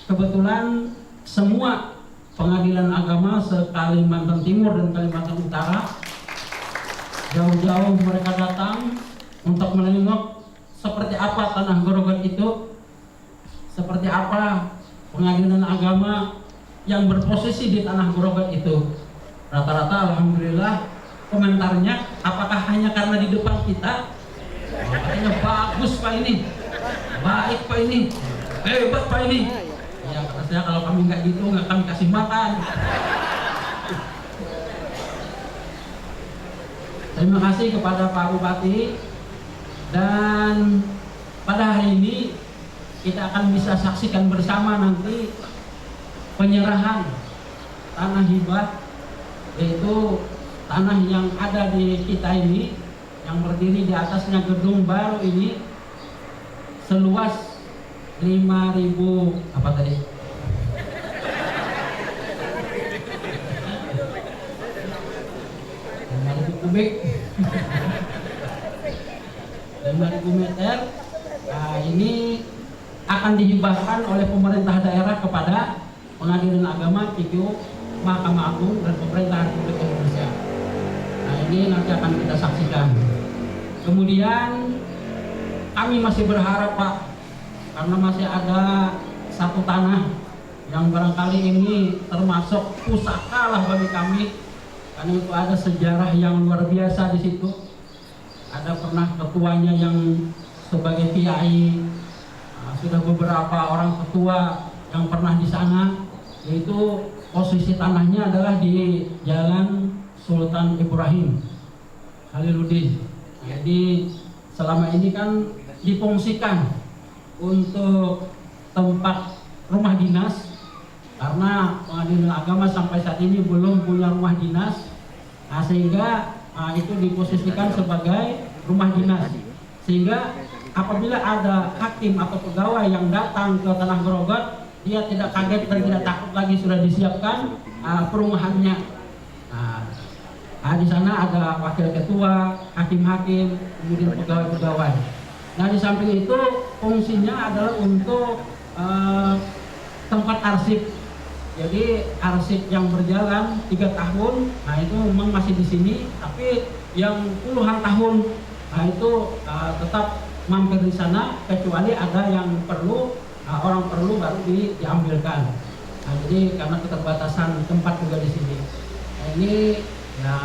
Kebetulan semua pengadilan agama se-Kalimantan Timur dan Kalimantan Utara jauh-jauh mereka datang untuk menengok seperti apa Tanah Grogot itu, seperti apa pengadilan agama yang berposisi di Tanah Grogot itu. Rata-rata alhamdulillah komentarnya, apakah hanya karena di depan kita, katanya bagus Pak ini, baik Pak ini, hebat Pak ini. Ya kata saya, kalau kami nggak gitu nggak kami kasih makan. Terima kasih kepada Pak Bupati. Dan pada hari ini kita akan bisa saksikan bersama nanti penyerahan tanah hibah, yaitu tanah yang ada di kita ini, yang berdiri di atasnya gedung baru ini seluas 5.000 apa tadi? 5.000 kubik. 5.000 meter. Nah, ini akan dihibahkan oleh pemerintah daerah kepada Pengadilan Agama, PGU, Mahkamah Agung, dan pemerintah Republik Indonesia. Nah, ini nanti akan kita saksikan. Kemudian kami masih berharap Pak, karena masih ada satu tanah yang barangkali ini termasuk pusaka lah bagi kami, karena itu ada sejarah yang luar biasa di situ. Ada pernah ketuanya yang sebagai kiai, sudah beberapa orang ketua yang pernah di sana, yaitu posisi tanahnya adalah di Jalan Sultan Ibrahim Khaliluddin. Jadi selama ini kan difungsikan untuk tempat rumah dinas, karena Pengadilan Agama sampai saat ini belum punya rumah dinas, sehingga itu diposisikan sebagai rumah dinas. Sehingga apabila ada hakim atau pegawai yang datang ke Tanah Grogot, dia tidak kaget dan tidak takut lagi, sudah disiapkan perumahannya. Di sana ada wakil ketua, hakim-hakim, kemudian pegawai-pegawai. Nah, di samping itu fungsinya adalah untuk tempat arsip. Jadi arsip yang berjalan 3 tahun, nah itu memang masih di sini, tapi yang puluhan tahun, nah itu tetap mampir di sana, kecuali ada yang perlu, orang perlu baru diambilkan. Nah, jadi karena keterbatasan tempat juga di sini. Nah, ini ya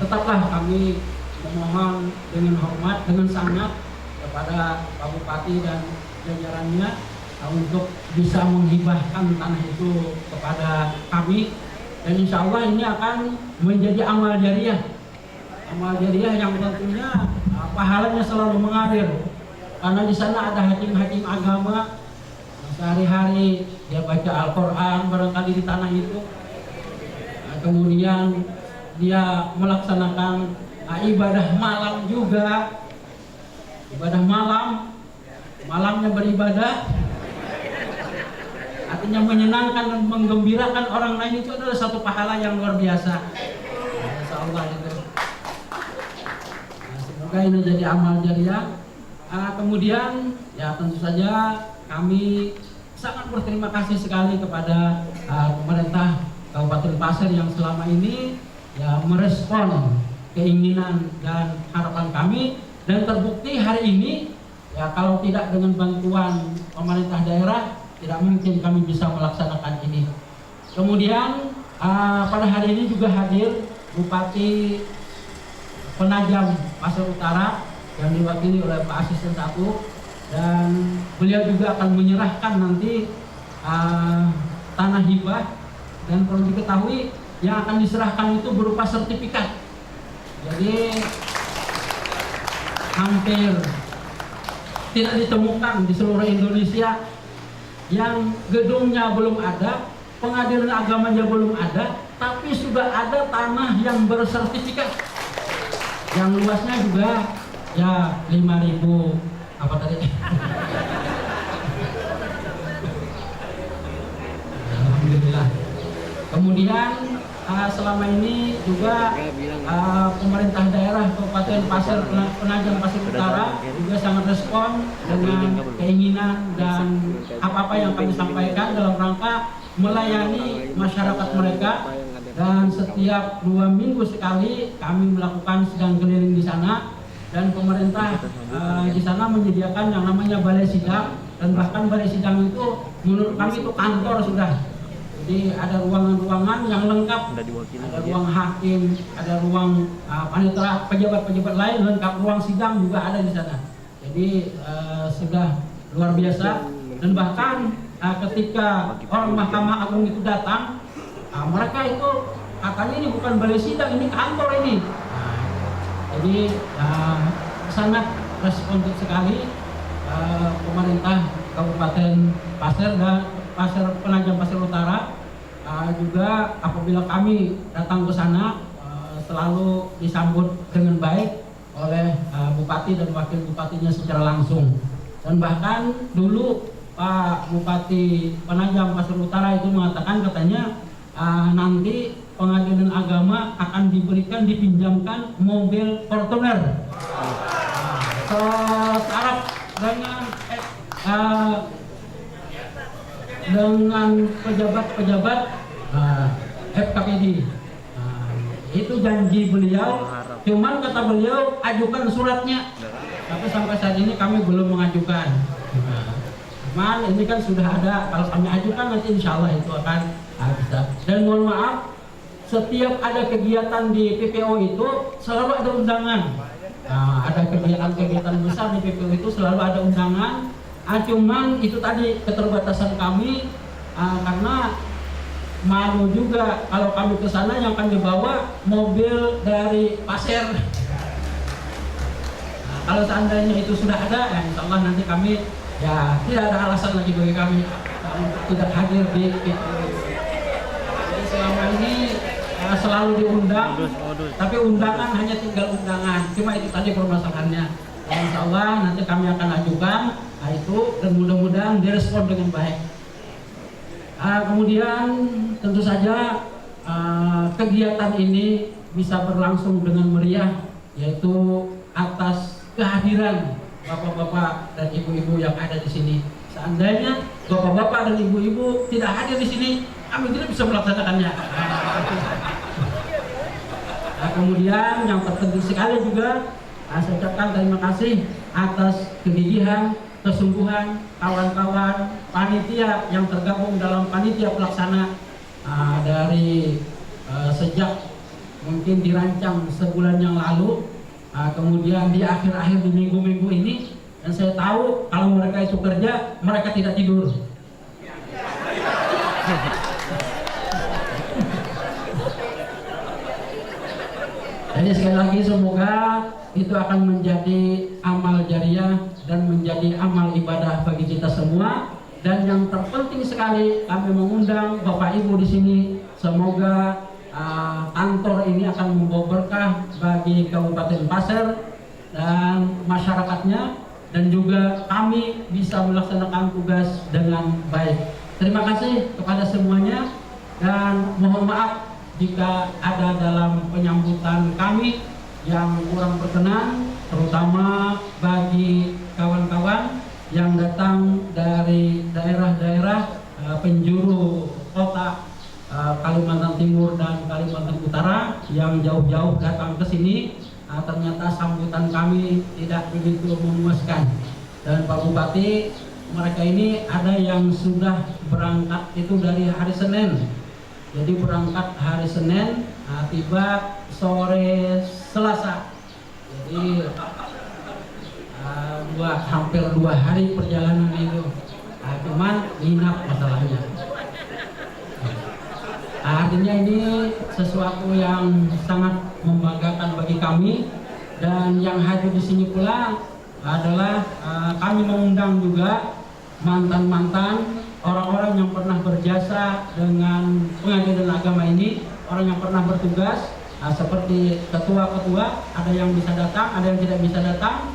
tetaplah kami memohon dengan hormat, dengan sangat kepada Pak Bupati dan jajarannya untuk bisa menghibahkan tanah itu kepada kami, dan insya Allah ini akan menjadi amal jariah yang tentunya pahalanya selalu mengalir, karena di sana ada hakim-hakim agama sehari-hari dia baca Al-Quran barangkali di tanah itu, kemudian dia melaksanakan ibadah malam juga, ibadah malamnya beribadah, artinya menyenangkan dan menggembirakan orang lain, itu adalah satu pahala yang luar biasa. Insya Allah itu. Semoga ini jadi amal jariah. Kemudian ya tentu saja kami sangat berterima kasih sekali kepada pemerintah Kabupaten Pasir yang selama ini ya merespon keinginan dan harapan kami, dan terbukti hari ini ya kalau tidak dengan bantuan pemerintah daerah tidak mungkin kami bisa melaksanakan ini. Kemudian pada hari ini juga hadir Bupati Penajam Pasir Utara yang diwakili oleh Pak Asisten 1, dan beliau juga akan menyerahkan nanti tanah hibah, dan perlu diketahui yang akan diserahkan itu berupa sertifikat. Jadi hampir tidak ditemukan di seluruh Indonesia yang gedungnya belum ada, pengadilan agamanya belum ada, tapi sudah ada tanah yang bersertifikat, yang luasnya juga ya 5.000 apa tadi? Alhamdulillah. Kemudian selama ini juga pemerintah daerah Kabupaten Pasir Penajam Pasir Utara juga sangat respon dengan keinginan dan apa-apa yang kami sampaikan dalam rangka melayani masyarakat mereka, dan setiap 2 minggu sekali kami melakukan sidang keliling di sana, dan pemerintah di sana menyediakan yang namanya balai sidang, dan bahkan balai sidang itu menurut kami itu kantor sudah. Jadi ada ruangan-ruangan yang lengkap, ada ruang hakim, ada ruang panitera, pejabat-pejabat lain lengkap, ruang sidang juga ada di sana. Jadi sudah luar biasa, dan bahkan ketika orang Mahkamah Agung itu datang, mereka itu katanya ini bukan balai sidang, ini kantor ini. Jadi sangat responsif sekali pemerintah Kabupaten Pasir dan Penajam Pasir Utara. Juga apabila kami datang ke sana selalu disambut dengan baik oleh Bupati dan Wakil Bupatinya secara langsung. Dan bahkan dulu Pak Bupati Penajam Pasir Utara itu mengatakan, katanya nanti pengadilan agama akan dipinjamkan mobil Fortuner setaraf dengan pejabat-pejabat FKPD. Itu janji beliau, cuman kata beliau ajukan suratnya, tapi sampai saat ini kami belum mengajukan. Cuman ini kan sudah ada, kalau kami ajukan nanti insya Allah itu akan bisa. Dan mohon maaf, setiap ada kegiatan di PPO itu selalu ada undangan. Ada kegiatan-kegiatan besar di PPO itu selalu ada undangan, Cuman itu tadi keterbatasan kami karena malu juga kalau kami ke sana yang akan dibawa mobil dari Pasir. Kalau seandainya itu sudah ada, ya insya Allah nanti kami ya tidak ada alasan lagi bagi kami untuk tidak hadir di Jadi selama ini selalu diundang, tapi undangan hanya tinggal undangan. Cuma itu tadi permasalahannya. Ya, insya Allah nanti kami akan ajukan itu dan mudah-mudahan direspon dengan baik. Kemudian tentu saja kegiatan ini bisa berlangsung dengan meriah, yaitu atas kehadiran bapak-bapak dan ibu-ibu yang ada di sini. Seandainya bapak-bapak dan ibu-ibu tidak hadir di sini, kami tidak bisa melaksanakannya. Kemudian yang terpenting sekali juga, saya ucapkan terima kasih atas kegigihan, kesungguhan kawan-kawan panitia yang tergabung dalam panitia pelaksana dari sejak mungkin dirancang sebulan yang lalu, kemudian di akhir-akhir di minggu-minggu ini, dan saya tahu kalau mereka itu kerja, mereka tidak tidur. Jadi sekali lagi semoga itu akan menjadi amal jariah dan menjadi amal ibadah bagi kita semua. Dan yang terpenting sekali kami mengundang Bapak Ibu di sini, semoga kantor ini akan membawa berkah bagi Kabupaten Pasir dan masyarakatnya, dan juga kami bisa melaksanakan tugas dengan baik. Terima kasih kepada semuanya dan mohon maaf jika ada dalam penyambutan kami yang kurang berkenan, terutama bagi kawan-kawan yang datang dari daerah-daerah penjuru kota Kalimantan Timur dan Kalimantan Utara yang jauh-jauh datang ke sini. Ternyata sambutan kami tidak begitu memuaskan. Dan Pak Bupati, mereka ini ada yang sudah berangkat itu dari hari Senin. Jadi berangkat hari Senin, tiba sore Selasa. Jadi hampir 2 hari perjalanan itu. Cuman nginap masalahnya. Artinya ini sesuatu yang sangat membanggakan bagi kami, dan yang hadir di sini pula adalah kami mengundang juga mantan-mantan orang-orang yang pernah berjasa dengan pengadilan agama ini, orang yang pernah bertugas seperti ketua-ketua, ada yang bisa datang, ada yang tidak bisa datang.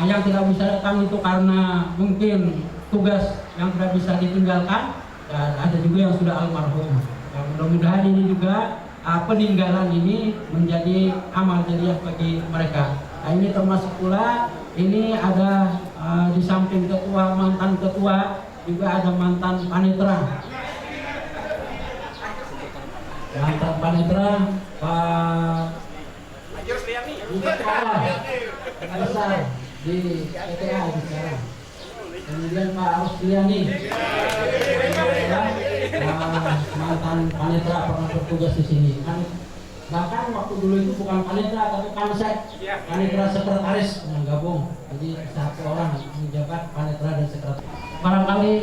Yang tidak bisa datang itu karena mungkin tugas yang tidak bisa ditinggalkan, dan ada juga yang sudah almarhum. Mudah-mudahan ini juga peninggalan ini menjadi amal jariah bagi mereka. Ini termasuk pula ini ada di samping ketua, mantan ketua, juga ada mantan panitra. Mantan panitra Pak besar di PTA sekarang. Kemudian Pak Rusliani, mantan panitra pernah bertugas di sini. Bahkan waktu dulu itu bukan panitra tapi kansek, panitra sekretaris yang gabung. Jadi satu orang menjabat panitra dan sekretaris. Barangkali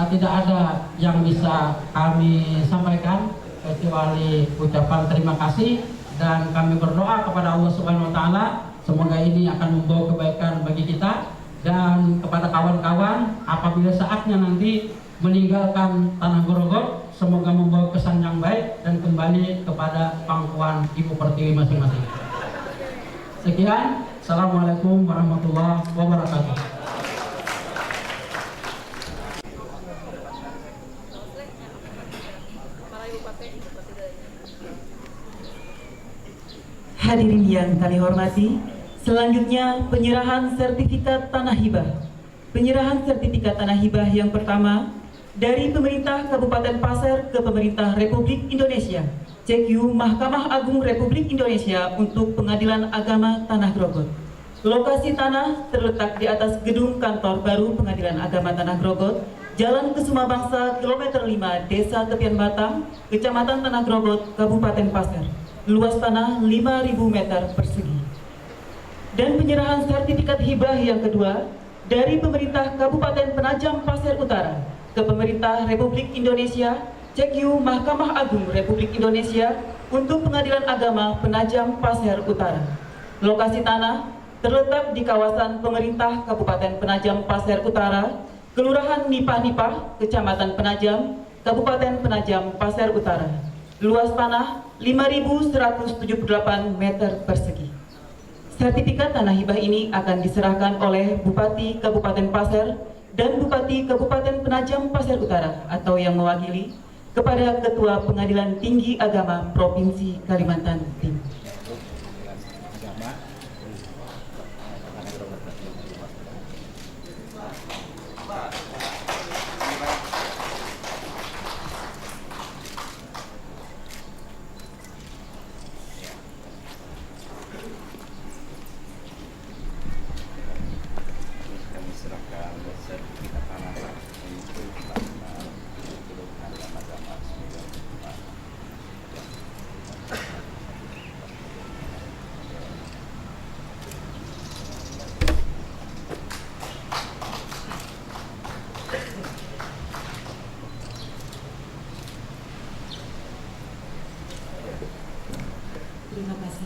tidak ada yang bisa kami sampaikan kecuali ucapan terima kasih, dan kami berdoa kepada Allah Subhanahu wa taala semoga ini akan membawa kebaikan bagi kita, dan kepada kawan-kawan apabila saatnya nanti meninggalkan Tanah Grogol semoga membawa kesan yang baik dan kembali kepada pangkuan Ibu Pertiwi masing-masing. Sekian, Assalamualaikum warahmatullahi wabarakatuh. Hadirin yang kami hormati, selanjutnya penyerahan sertifikat tanah hibah. Penyerahan sertifikat tanah hibah yang pertama dari pemerintah Kabupaten Pasir ke pemerintah Republik Indonesia, CQ Mahkamah Agung Republik Indonesia untuk Pengadilan Agama Tanah Grogol. Lokasi tanah terletak di atas gedung kantor baru Pengadilan Agama Tanah Grogol, Jalan Kesuma Bangsa, kilometer 5, Desa Tepian Batang, Kecamatan Tanah Grogol, Kabupaten Pasir. Luas tanah 5.000 meter persegi. Dan penyerahan sertifikat hibah yang kedua dari pemerintah Kabupaten Penajam Pasir Utara ke pemerintah Republik Indonesia, CQ Mahkamah Agung Republik Indonesia untuk Pengadilan Agama Penajam Pasir Utara. Lokasi tanah terletak di kawasan pemerintah Kabupaten Penajam Pasir Utara, Kelurahan Nipah-Nipah, Kecamatan Penajam, Kabupaten Penajam Pasir Utara. Luas tanah 5.178 meter persegi. Sertifikat tanah hibah ini akan diserahkan oleh Bupati Kabupaten Pasir dan Bupati Kabupaten Penajam Pasir Utara atau yang mewakili kepada Ketua Pengadilan Tinggi Agama Provinsi Kalimantan Timur. Terima kasih.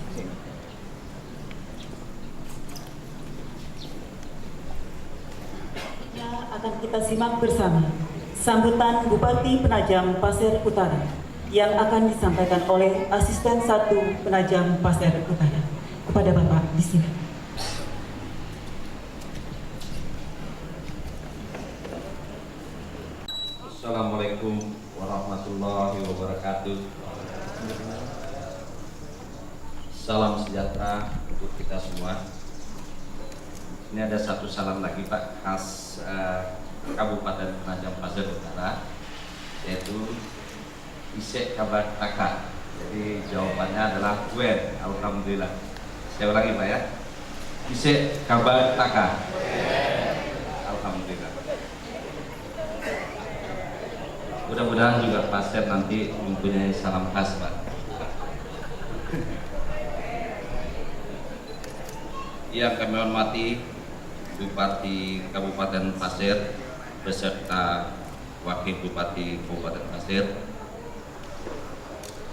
Ya, akan kita simak bersama sambutan Bupati Penajam Pasir Utara yang akan disampaikan oleh Asisten 1 Penajam Pasir Utara. Kepada Bapak di sini. Assalamualaikum warahmatullahi wabarakatuh. Salam sejahtera untuk kita semua. Ini ada satu salam lagi Pak, khas Kabupaten Penajam Pasir Utara, yaitu isek kabar taka. Jadi jawabannya adalah wen, alhamdulillah. Saya ulangi Pak ya, isek kabar taka. Alhamdulillah. Mudah-mudahan juga Pasir nanti mempunyai salam khas Pak. Yang kami hormati Bupati Kabupaten Pasir beserta Wakil Bupati Kabupaten Pasir,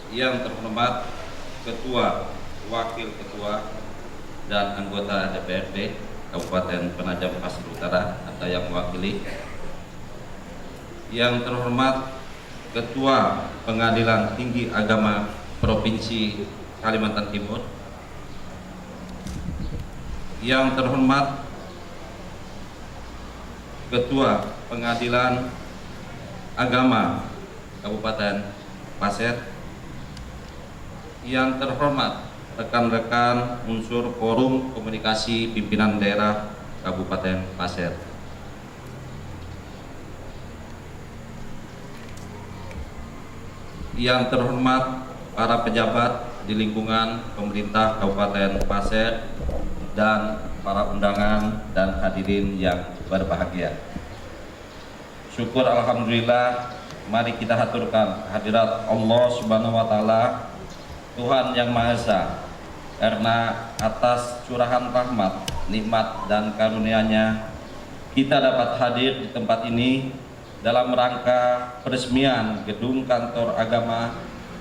yang terhormat Ketua, Wakil Ketua, dan anggota DPRD Kabupaten Penajam Pasir Utara atau yang mewakili, yang terhormat Ketua Pengadilan Tinggi Agama Provinsi Kalimantan Timur, yang terhormat Ketua Pengadilan Agama Kabupaten Pasir, yang terhormat rekan-rekan unsur Forum Komunikasi Pimpinan Daerah Kabupaten Pasir, yang terhormat para pejabat di lingkungan pemerintah Kabupaten Pasir dan para undangan dan hadirin yang berbahagia. Syukur alhamdulillah, mari kita haturkan hadirat Allah Subhanahu wa taala, Tuhan yang Maha Esa, karena atas curahan rahmat, nikmat dan karunia-Nya kita dapat hadir di tempat ini dalam rangka peresmian gedung kantor agama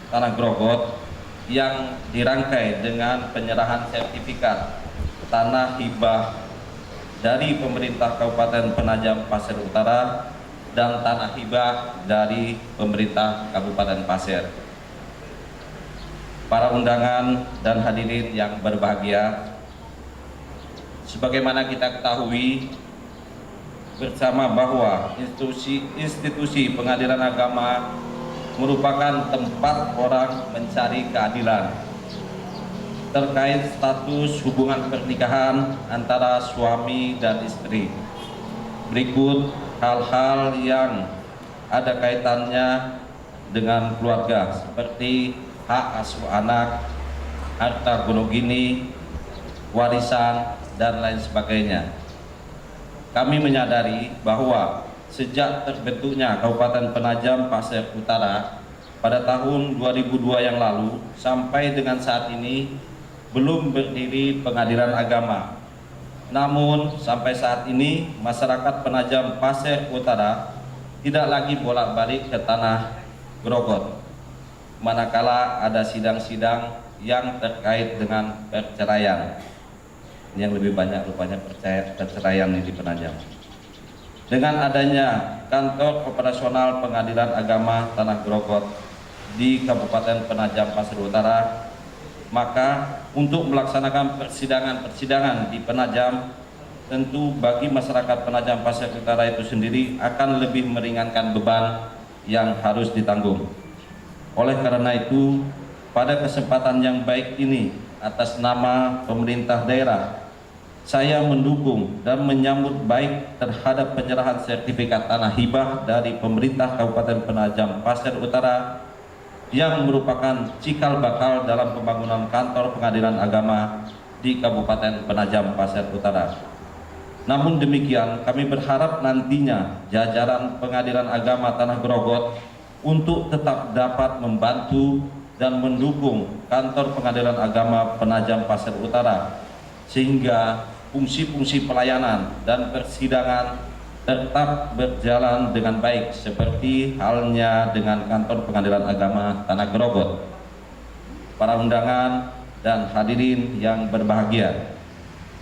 Tanah Grogot yang dirangkai dengan penyerahan sertifikat tanah hibah dari pemerintah Kabupaten Penajam Pasir Utara dan tanah hibah dari pemerintah Kabupaten Pasir. Para undangan dan hadirin yang berbahagia, sebagaimana kita ketahui bersama bahwa institusi pengadilan agama merupakan tempat orang mencari keadilan terkait status hubungan pernikahan antara suami dan istri. Berikut hal-hal yang ada kaitannya dengan keluarga seperti hak asuh anak, harta gonogini, warisan, dan lain sebagainya. Kami menyadari bahwa sejak terbentuknya Kabupaten Penajam Pasir Utara pada tahun 2002 yang lalu sampai dengan saat ini belum berdiri pengadilan agama Namun sampai saat ini masyarakat Penajam Pasir Utara tidak lagi bolak-balik ke tanah Grogot manakala ada sidang-sidang yang terkait dengan perceraian. Yang lebih banyak rupanya perceraian di Penajam. Dengan adanya kantor operasional Pengadilan Agama Tanah Grogot di Kabupaten Penajam Pasir Utara, maka untuk melaksanakan persidangan-persidangan di Penajam, tentu bagi masyarakat Penajam Pasir Utara itu sendiri akan lebih meringankan beban yang harus ditanggung. Oleh karena itu, pada kesempatan yang baik ini, atas nama pemerintah daerah, saya mendukung dan menyambut baik terhadap penyerahan sertifikat tanah hibah dari pemerintah Kabupaten Penajam Pasir Utara yang merupakan cikal bakal dalam pembangunan kantor Pengadilan Agama di Kabupaten Penajam Pasir Utara. Namun demikian, kami berharap nantinya jajaran Pengadilan Agama Tanah Grogot untuk tetap dapat membantu dan mendukung kantor Pengadilan Agama Penajam Pasir Utara, sehingga fungsi-fungsi pelayanan dan persidangan tetap berjalan dengan baik seperti halnya dengan kantor Pengadilan Agama Tanah Grogot. Para undangan dan hadirin yang berbahagia,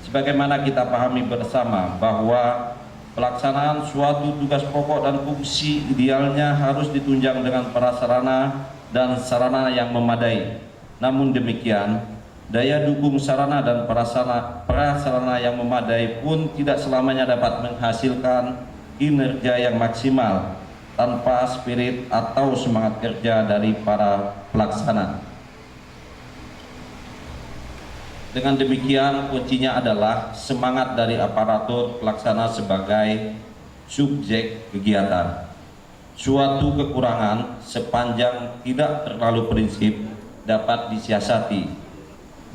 sebagaimana kita pahami bersama bahwa pelaksanaan suatu tugas pokok dan fungsi idealnya harus ditunjang dengan prasarana dan sarana yang memadai. Namun demikian, daya dukung sarana dan prasarana yang memadai pun tidak selamanya dapat menghasilkan kinerja yang maksimal tanpa spirit atau semangat kerja dari para pelaksana. Dengan demikian, kuncinya adalah semangat dari aparatur pelaksana sebagai subjek kegiatan. Suatu kekurangan sepanjang tidak terlalu prinsip dapat disiasati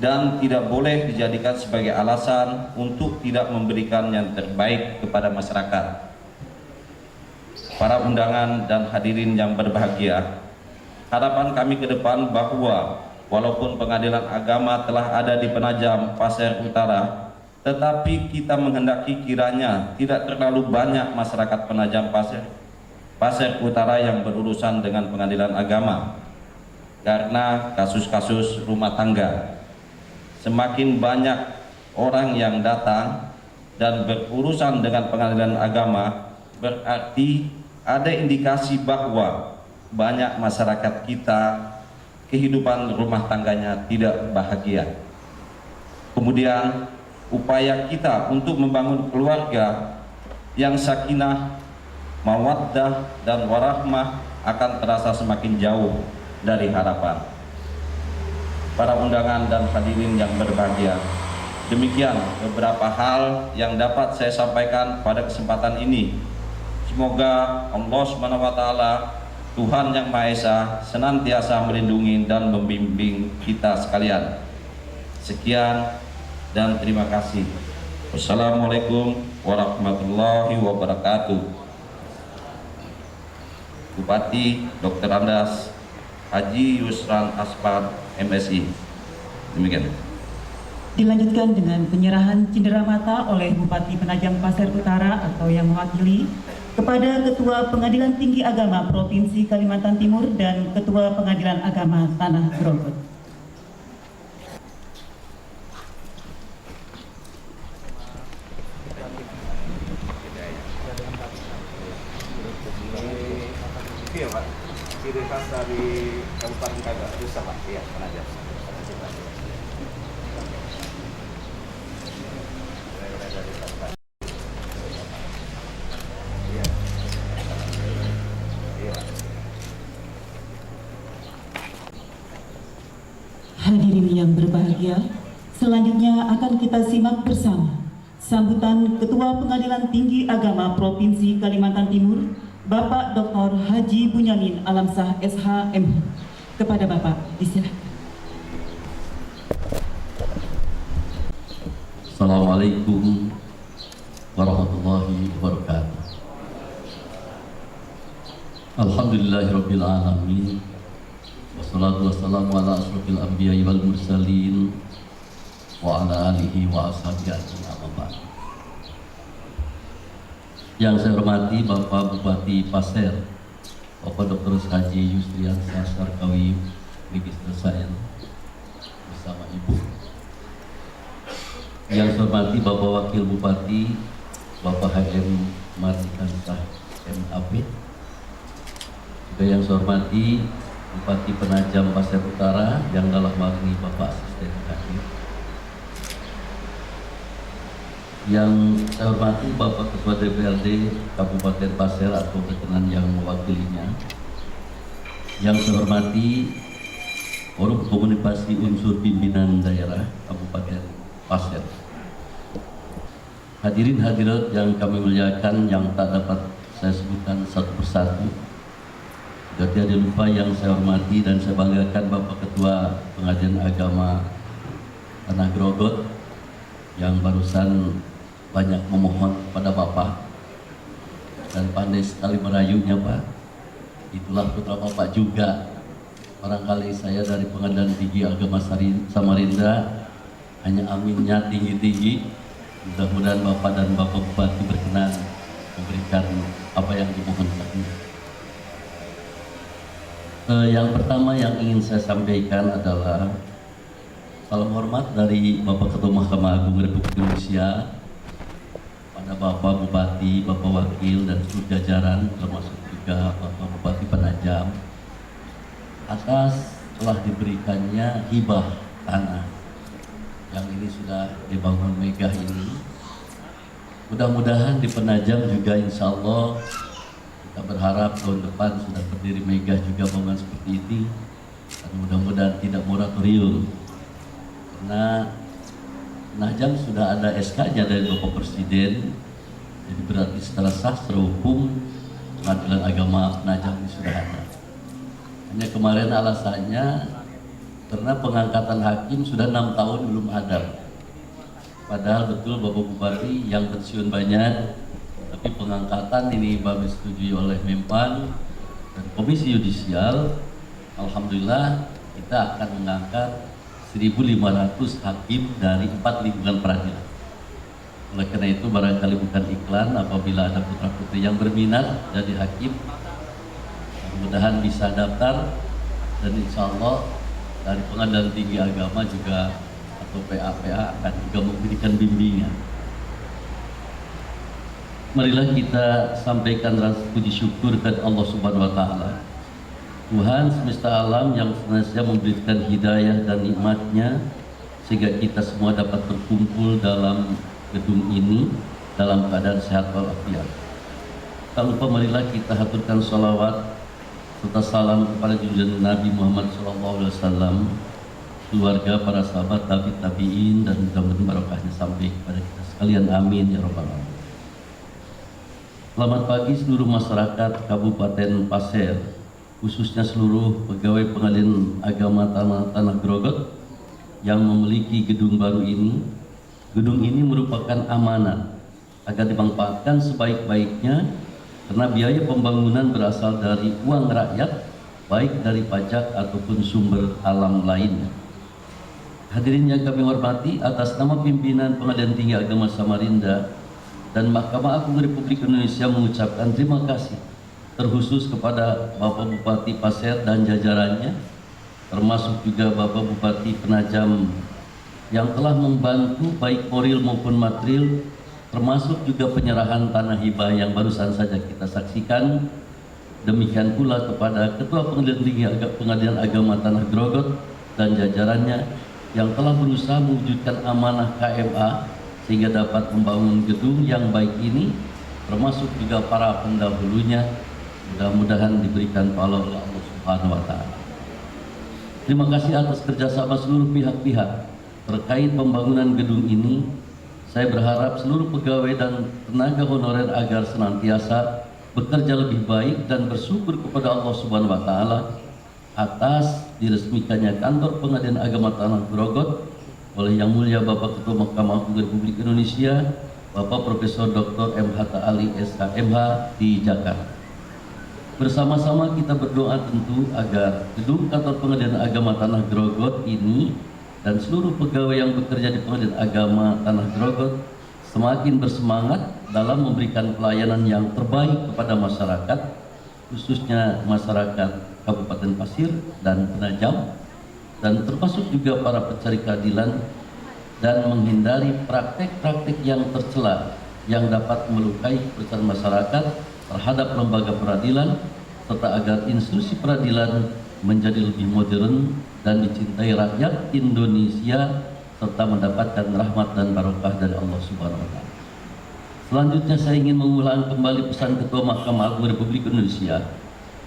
dan tidak boleh dijadikan sebagai alasan untuk tidak memberikan yang terbaik kepada masyarakat. Para undangan dan hadirin yang berbahagia, harapan kami ke depan bahwa walaupun Pengadilan Agama telah ada di Penajam Pasir Utara, tetapi kita menghendaki kiranya tidak terlalu banyak masyarakat Penajam Pasir Utara yang berurusan dengan Pengadilan Agama, karena kasus-kasus rumah tangga. Semakin banyak orang yang datang dan berurusan dengan Pengadilan Agama, berarti ada indikasi bahwa banyak masyarakat kita kehidupan rumah tangganya tidak bahagia. Kemudian upaya kita untuk membangun keluarga yang sakinah, mawaddah dan warahmah akan terasa semakin jauh dari harapan. Para undangan dan hadirin yang berbahagia, demikian beberapa hal yang dapat saya sampaikan pada kesempatan ini. Semoga Allah SWT, Tuhan Yang Maha Esa, senantiasa melindungi dan membimbing kita sekalian. Sekian dan terima kasih. Wassalamualaikum warahmatullahi wabarakatuh. Bupati Dr. Andas Haji Yusran Aspar, MSI. Demikian. Dilanjutkan dengan penyerahan cindera mata oleh Bupati Penajam Pasir Utara atau yang mewakili kepada Ketua Pengadilan Tinggi Agama Provinsi Kalimantan Timur dan Ketua Pengadilan Agama Tanah Grogot. Iya Pak, ciri khas dari Kabupaten Kagak Rusak Pak, iya Penajam. Hadirin yang berbahagia, selanjutnya akan kita simak bersama sambutan Ketua Pengadilan Tinggi Agama Provinsi Kalimantan Timur, Bapak Dr. Haji Bunyamin Alamsah SH.M. Kepada Bapak, disilakan. Assalamualaikum warahmatullahi wabarakatuh. Alhamdulillahirabbil alamin. Wassalatu wassalamu ala asrofil anbiya'i wal mursalin wa ala alihi wa ashabihi ajma'in. Yang saya hormati Bapak Bupati Pasir, Bapak Dr. Haji Yusrian Sarkawi Magister Sains bersama Ibu. Yang saya hormati Bapak Wakil Bupati, Bapak HM Mardikansyah MAP. Juga yang saya hormati Bupati Penajam Pasir Utara yang dalam hal ini Bapak Asisten hadir. Yang saya hormati Bapak Ketua DPRD Kabupaten Pasir atau berkenan yang mewakilinya. Yang saya hormati Forum Komunikasi Unsur Pimpinan Daerah Kabupaten Pasir. Hadirin hadirat yang kami muliakan, yang tak dapat saya sebutkan satu persatu. Tidak ada lupa yang saya hormati dan saya banggakan Bapak Ketua Pengadilan Agama Tanah Grogot yang barusan banyak memohon kepada Bapak dan pandai sekali merayunya, Pak. Itulah putra Bapak juga. Barangkali saya dari Pengadilan Tinggi Agama Samarinda hanya aminnya tinggi-tinggi. Mudah-mudahan Bapak dan Bapak Bupati berkenan memberikan apa yang dimohon tadi. Yang pertama yang ingin saya sampaikan adalah salam hormat dari Bapak Ketua Mahkamah Agung Republik Indonesia pada Bapak Bupati, Bapak Wakil dan seluruh jajaran, termasuk juga Bapak Bupati Penajam, atas telah diberikannya hibah tanah yang ini sudah dibangun megah ini. Mudah-mudahan di Penajam juga insya Allah kita berharap tahun depan sudah berdiri megah juga bangunan seperti ini, dan mudah-mudahan tidak moratorium karena Penajam sudah ada SK-nya dari Bapak Presiden. Jadi berarti secara sastra hukum Pengadilan Agama Penajam ini sudah ada. Hanya kemarin alasannya karena pengangkatan hakim sudah 6 tahun belum ada. Padahal betul Bapak Bupati yang pensiun banyak, tapi pengangkatan ini baru disetujui oleh Mempan dan Komisi Yudisial. Alhamdulillah kita akan mengangkat 1.500 hakim dari 4 lingkungan peradilan. Oleh karena itu barangkali bukan iklan, apabila ada putra-putri yang berminat jadi hakim, mudah-mudahan bisa daftar, dan insya Allah dari Pengadilan Tinggi Agama juga atau PA akan juga memberikan bimbingan. Marilah kita sampaikan rasa puji syukur kepada Allah Subhanahu wa Ta'ala, Tuhan semesta alam yang senantiasa memberikan hidayah dan nikmatnya sehingga kita semua dapat berkumpul dalam gedung ini dalam keadaan sehat walafiat. Tak lupa marilah kita haturkan salawat serta salam kepada junjungan Nabi Muhammad SAW, keluarga, para sahabat, tabi'in, dan mudah-mudahan barokahnya sampai kepada kita sekalian. Amin ya rabbal alamin. Selamat pagi seluruh masyarakat Kabupaten Pasir, khususnya seluruh pegawai Pengadilan Agama Tanah Grogot yang memiliki gedung baru ini. Gedung ini merupakan amanah agar dimanfaatkan sebaik-baiknya karena biaya pembangunan berasal dari uang rakyat, baik dari pajak ataupun sumber alam lainnya. Hadirin yang kami hormati, atas nama pimpinan Pengadilan Tinggi Agama Samarinda dan Mahkamah Agung Republik Indonesia mengucapkan terima kasih terkhusus kepada Bapak Bupati Pasir dan jajarannya, termasuk juga Bapak Bupati Penajam yang telah membantu baik moral maupun material, termasuk juga penyerahan tanah hibah yang barusan saja kita saksikan. Demikian pula kepada Ketua Pengadilan Agama Tanah Grogot dan jajarannya yang telah berusaha mewujudkan amanah KMA sehingga dapat membangun gedung yang baik ini, termasuk juga para pendahulunya. Mudah-mudahan diberikan pahala oleh Allah Subhanahu wa Ta'ala. Terima kasih atas kerjasama seluruh pihak-pihak terkait pembangunan gedung ini. Saya berharap seluruh pegawai dan tenaga honorer agar senantiasa bekerja lebih baik dan bersyukur kepada Allah Subhanahu wa Ta'ala atas diresmikannya kantor Pengadilan Agama Tanah Grogot oleh Yang Mulia Bapak Ketua Mahkamah Agung Republik Indonesia, Bapak Profesor Dr. M. Hatta Ali SKMH di Jakarta. Bersama-sama kita berdoa tentu agar gedung kantor Pengadilan Agama Tanah Grogot ini dan seluruh pegawai yang bekerja di Pengadilan Agama Tanah Grogot semakin bersemangat dalam memberikan pelayanan yang terbaik kepada masyarakat, khususnya masyarakat Kabupaten Pasir dan Penajam, dan termasuk juga para pencari keadilan, dan menghindari praktek-praktek yang tercela yang dapat melukai kepercayaan masyarakat terhadap lembaga peradilan, serta agar institusi peradilan menjadi lebih modern dan dicintai rakyat Indonesia, serta mendapatkan rahmat dan barokah dari Allah Subhanahu wa Ta'ala. Selanjutnya saya ingin mengulang kembali pesan Ketua Mahkamah Agung Republik Indonesia.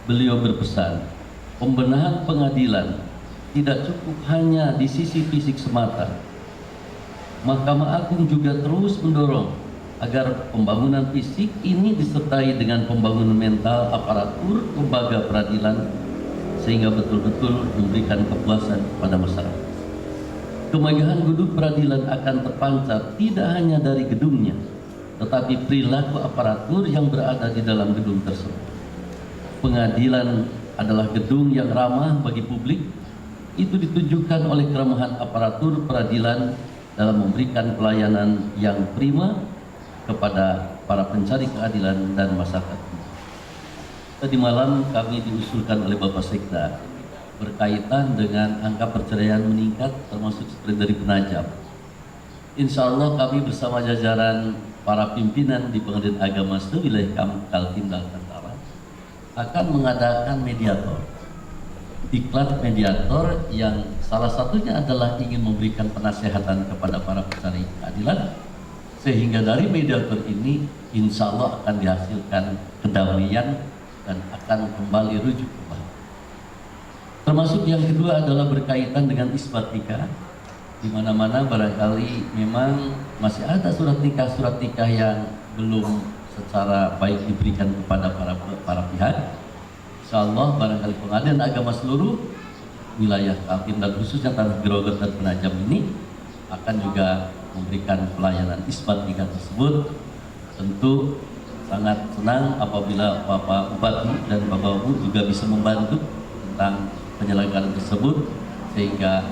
Beliau berpesan, pembenahan pengadilan tidak cukup hanya di sisi fisik semata. Mahkamah Agung juga terus mendorong agar pembangunan fisik ini disertai dengan pembangunan mental aparatur lembaga peradilan, sehingga betul-betul memberikan kepuasan kepada masyarakat. Kemegahan gedung peradilan akan terpancar tidak hanya dari gedungnya, tetapi perilaku aparatur yang berada di dalam gedung tersebut. Pengadilan adalah gedung yang ramah bagi publik. Itu ditunjukkan oleh keramahan aparatur peradilan dalam memberikan pelayanan yang prima kepada para pencari keadilan dan masyarakat. Tadi malam kami diusulkan oleh Bapak Sekda berkaitan dengan angka perceraian meningkat, termasuk seperti dari Penajam. Insya Allah kami bersama jajaran para pimpinan di Pengadilan Agama sewilayah Kaltim dan Kaltara akan mengadakan mediator, diklat mediator yang salah satunya adalah ingin memberikan penasehatan kepada para pencari keadilan, sehingga dari mediator ini insya Allah akan dihasilkan kedamaian dan akan kembali rujuk kembali. Termasuk yang kedua adalah berkaitan dengan isbat nikah. Di mana-mana barangkali memang masih ada surat nikah yang belum secara baik diberikan kepada para pihak. Insya Allah barangkali Pengadilan Agama seluruh wilayah Kaltim dan khususnya Tanah Grogot dan Penajam ini akan juga memberikan pelayanan isbat nikah tersebut. Tentu sangat senang apabila Bapak Bupati dan Bapak Ibu juga bisa membantu tentang penyelenggaraan tersebut, sehingga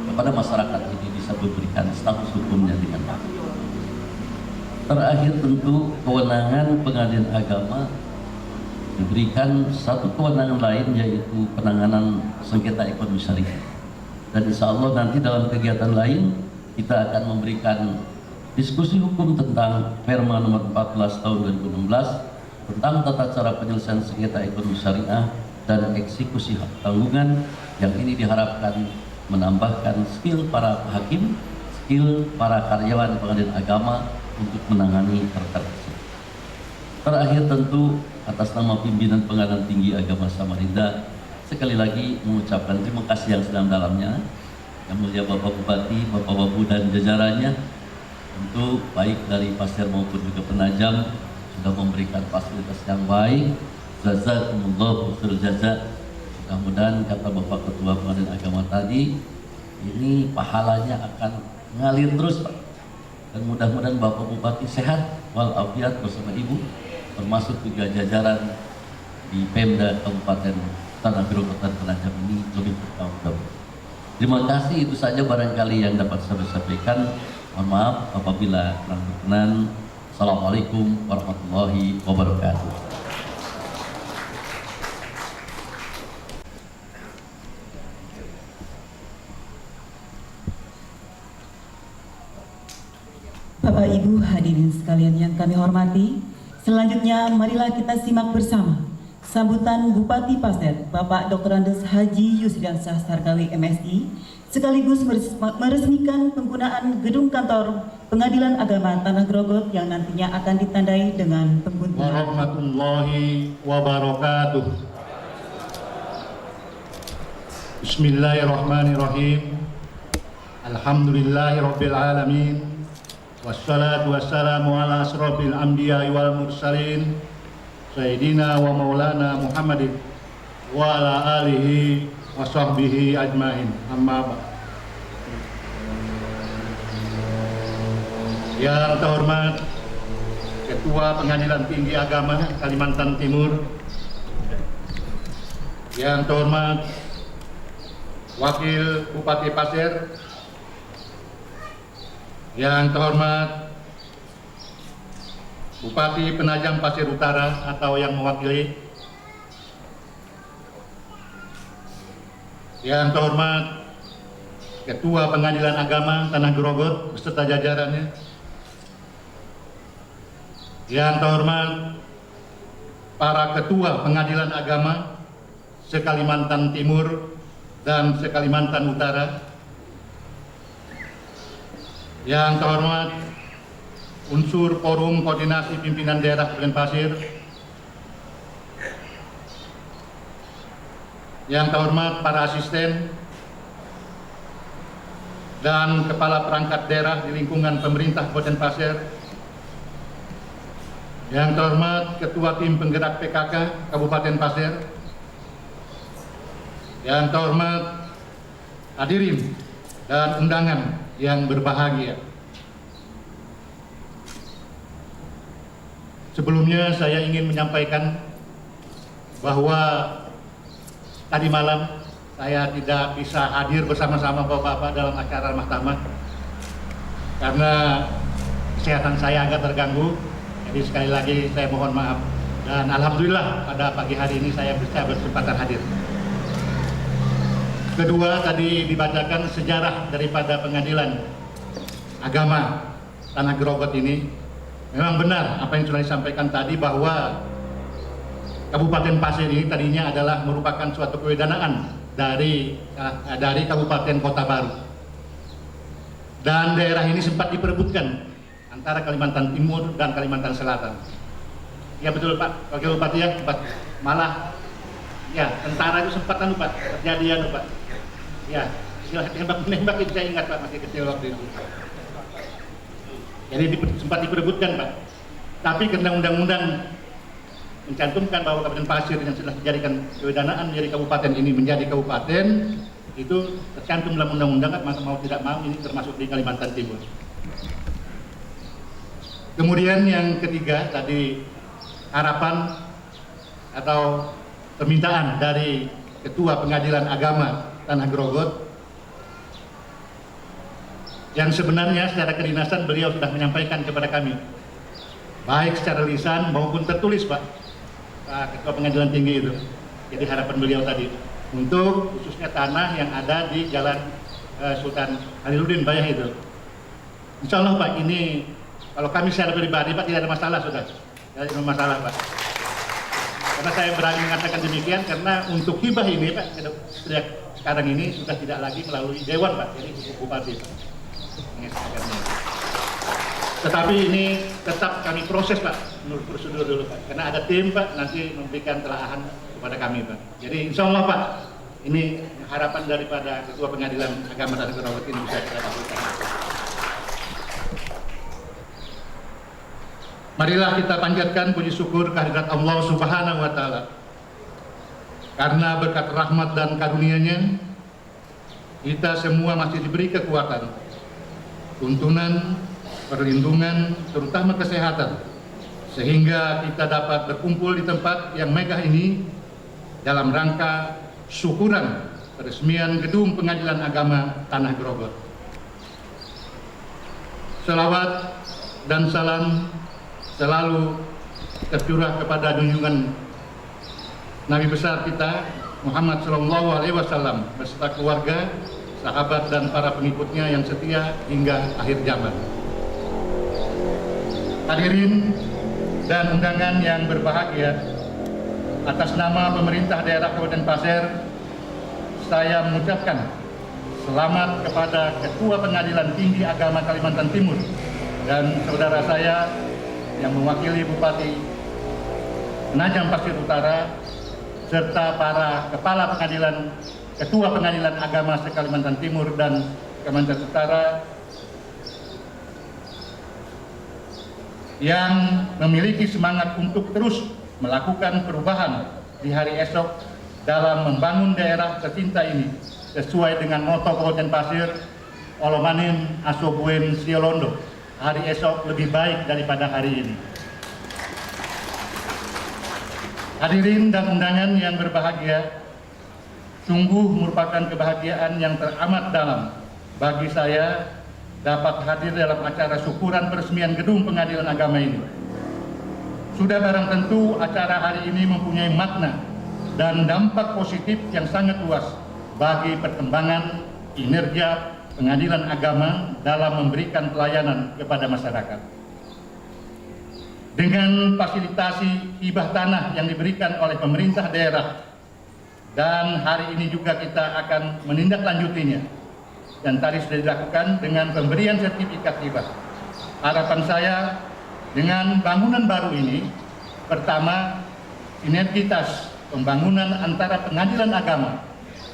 kepada masyarakat ini bisa memberikan status hukumnya dengan baik. Terakhir tentu kewenangan Pengadilan Agama diberikan satu kewenangan lain, yaitu penanganan sengketa ekonomi syariah. Dan insya Allah nanti dalam kegiatan lain kita akan memberikan diskusi hukum tentang Perma nomor 14 tahun 2016 tentang tata cara penyelesaian sengketa ekonomi syariah dan eksekusi hak tanggungan, yang ini diharapkan menambahkan skill para hakim, skill para karyawan Pengadilan Agama untuk menangani perkara tersebut. Terakhir tentu atas nama pimpinan Pengadilan Tinggi Agama Samarinda, sekali lagi mengucapkan terima kasih yang sedalam-dalamnya. Yang mulia Bapak Bupati, Bapak-Bapak dan jajarannya, tentu baik dari Pasir maupun juga Penajam sudah memberikan fasilitas yang baik. Jazakumullah khairul jaza. Mudah-mudahan kata Bapak Ketua Pengadilan Agama tadi, ini pahalanya akan ngalir terus, Pak. Dan mudah-mudahan Bapak Bupati sehat walafiat bersama Ibu, termasuk juga jajaran di Pemda Kabupaten Tanah Grogot dan Penajam ini lebih bertanggung jawab. Terima kasih, itu saja barangkali yang dapat saya sampaikan. Mohon maaf apabila kurang berkenan. Assalamualaikum warahmatullahi wabarakatuh. Bapak Ibu hadirin sekalian yang kami hormati, selanjutnya marilah kita simak bersama sambutan Bupati Pasir, Bapak Dr. Andes Haji Yusriansyah Sarkawi MSI, sekaligus meresmikan penggunaan gedung kantor Pengadilan Agama Tanah Grogot yang nantinya akan ditandai dengan penggunaan. Warahmatullahi wabarakatuh. Bismillahirrahmanirrahim. Alhamdulillahirabbil alamin. Wassalatu wassalamu ala asrofil anbiya wal mursalin Sayyidina wa maulana Muhammadin wa ala alihi wa sahbihi ajmain. Amma ba'd. Yang terhormat Ketua Pengadilan Tinggi Agama Kalimantan Timur, yang terhormat Wakil Bupati Pasir Yang terhormat Bupati Penajam Pasir Utara atau yang mewakili, yang terhormat Ketua Pengadilan Agama Tanah Grogot beserta jajarannya, yang terhormat para Ketua Pengadilan Agama se-Kalimantan Timur dan se-Kalimantan Utara, yang terhormat unsur Forum Koordinasi Pimpinan Daerah Kabupaten Pasir, yang terhormat para asisten dan kepala perangkat daerah di lingkungan pemerintah Kabupaten Pasir, yang terhormat Ketua Tim Penggerak PKK Kabupaten Pasir, yang terhormat hadirin dan undangan yang berbahagia. Sebelumnya saya ingin menyampaikan bahwa tadi malam saya tidak bisa hadir bersama-sama Bapak-Bapak dalam acara mahkamah karena kesehatan saya agak terganggu. Jadi sekali lagi saya mohon maaf, dan alhamdulillah pada pagi hari ini saya bisa berkesempatan hadir. Kedua, tadi dibacakan sejarah daripada Pengadilan Agama Tanah Grogot ini. Memang benar apa yang sudah disampaikan tadi bahwa Kabupaten Pasir ini tadinya adalah merupakan suatu kewedanaan dari Kabupaten Kota Baru. Dan daerah ini sempat diperebutkan antara Kalimantan Timur dan Kalimantan Selatan. Ya betul Pak, Wakil Bupati ya, Pak. Malah ya tentara itu sempat Pak terjadi Pak. Ya, istilah tembak-menembak itu saya ingat Pak, masih kecil waktu itu. Jadi sempat diperebutkan Pak. Tapi karena undang-undang mencantumkan bahwa Kabupaten Pasir yang sudah dijadikan kewedanaan menjadi kabupaten ini menjadi kabupaten, itu tercantum dalam undang-undang, maka mau tidak mau ini termasuk di Kalimantan Timur. Kemudian yang ketiga tadi harapan atau permintaan dari Ketua Pengadilan Agama Tanah Grogot, yang sebenarnya secara kedinasan beliau sudah menyampaikan kepada kami, baik secara lisan maupun tertulis Pak Ketua Pengadilan Tinggi itu. Jadi harapan beliau tadi untuk khususnya tanah yang ada di Jalan Sultan Haliluddin Bayah itu. Insya Allah Pak, ini kalau kami secara pribadi Pak tidak ada masalah sudah, tidak ada masalah Pak. Karena saya berani mengatakan demikian karena untuk hibah ini Pak sejak sekarang ini sudah tidak lagi melalui Dewan Pak, jadi Bupati Pak. Tetapi ini tetap kami proses Pak, menurut prosedur dulu Pak, karena ada tim Pak nanti memberikan telaahan kepada kami Pak. Jadi insya Allah Pak, ini harapan daripada Ketua Pengadilan Agama Tanah Grogot ini bisa kita lakukan. Marilah kita panjatkan puji syukur kehadirat Allah Subhanahu wa Ta'ala, karena berkat rahmat dan karunia-Nya kita semua masih diberi kekuatan, tuntunan, perlindungan, terutama kesehatan, sehingga kita dapat berkumpul di tempat yang megah ini dalam rangka syukuran peresmian Gedung Pengadilan Agama Tanah Grogot. Selawat dan salam selalu tercurah kepada junjungan Nabi besar kita Muhammad SAW beserta keluarga, sahabat dan para pengikutnya yang setia hingga akhir zaman. Hadirin dan undangan yang berbahagia, atas nama pemerintah daerah Kabupaten Pasir, saya mengucapkan selamat kepada Ketua Pengadilan Tinggi Agama Kalimantan Timur dan saudara saya yang mewakili Bupati Penajam Pasir Utara serta para kepala pengadilan, Ketua Pengadilan Agama se-Kalimantan Timur dan Kalimantan Utara yang memiliki semangat untuk terus melakukan perubahan di hari esok dalam membangun daerah tercinta ini sesuai dengan moto Kabupaten Pasir, Olomanin Asobuen Siolondo, hari esok lebih baik daripada hari ini. Hadirin dan undangan yang berbahagia, sungguh merupakan kebahagiaan yang teramat dalam bagi saya dapat hadir dalam acara syukuran peresmian gedung pengadilan agama ini. Sudah barang tentu acara hari ini mempunyai makna dan dampak positif yang sangat luas bagi perkembangan kinerja pengadilan agama dalam memberikan pelayanan kepada masyarakat. Dengan fasilitasi hibah tanah yang diberikan oleh pemerintah daerah, dan hari ini juga kita akan menindaklanjutinya, dan tadi sudah dilakukan dengan pemberian sertifikat hibah. Harapan saya dengan bangunan baru ini, pertama, sinergitas pembangunan antara pengadilan agama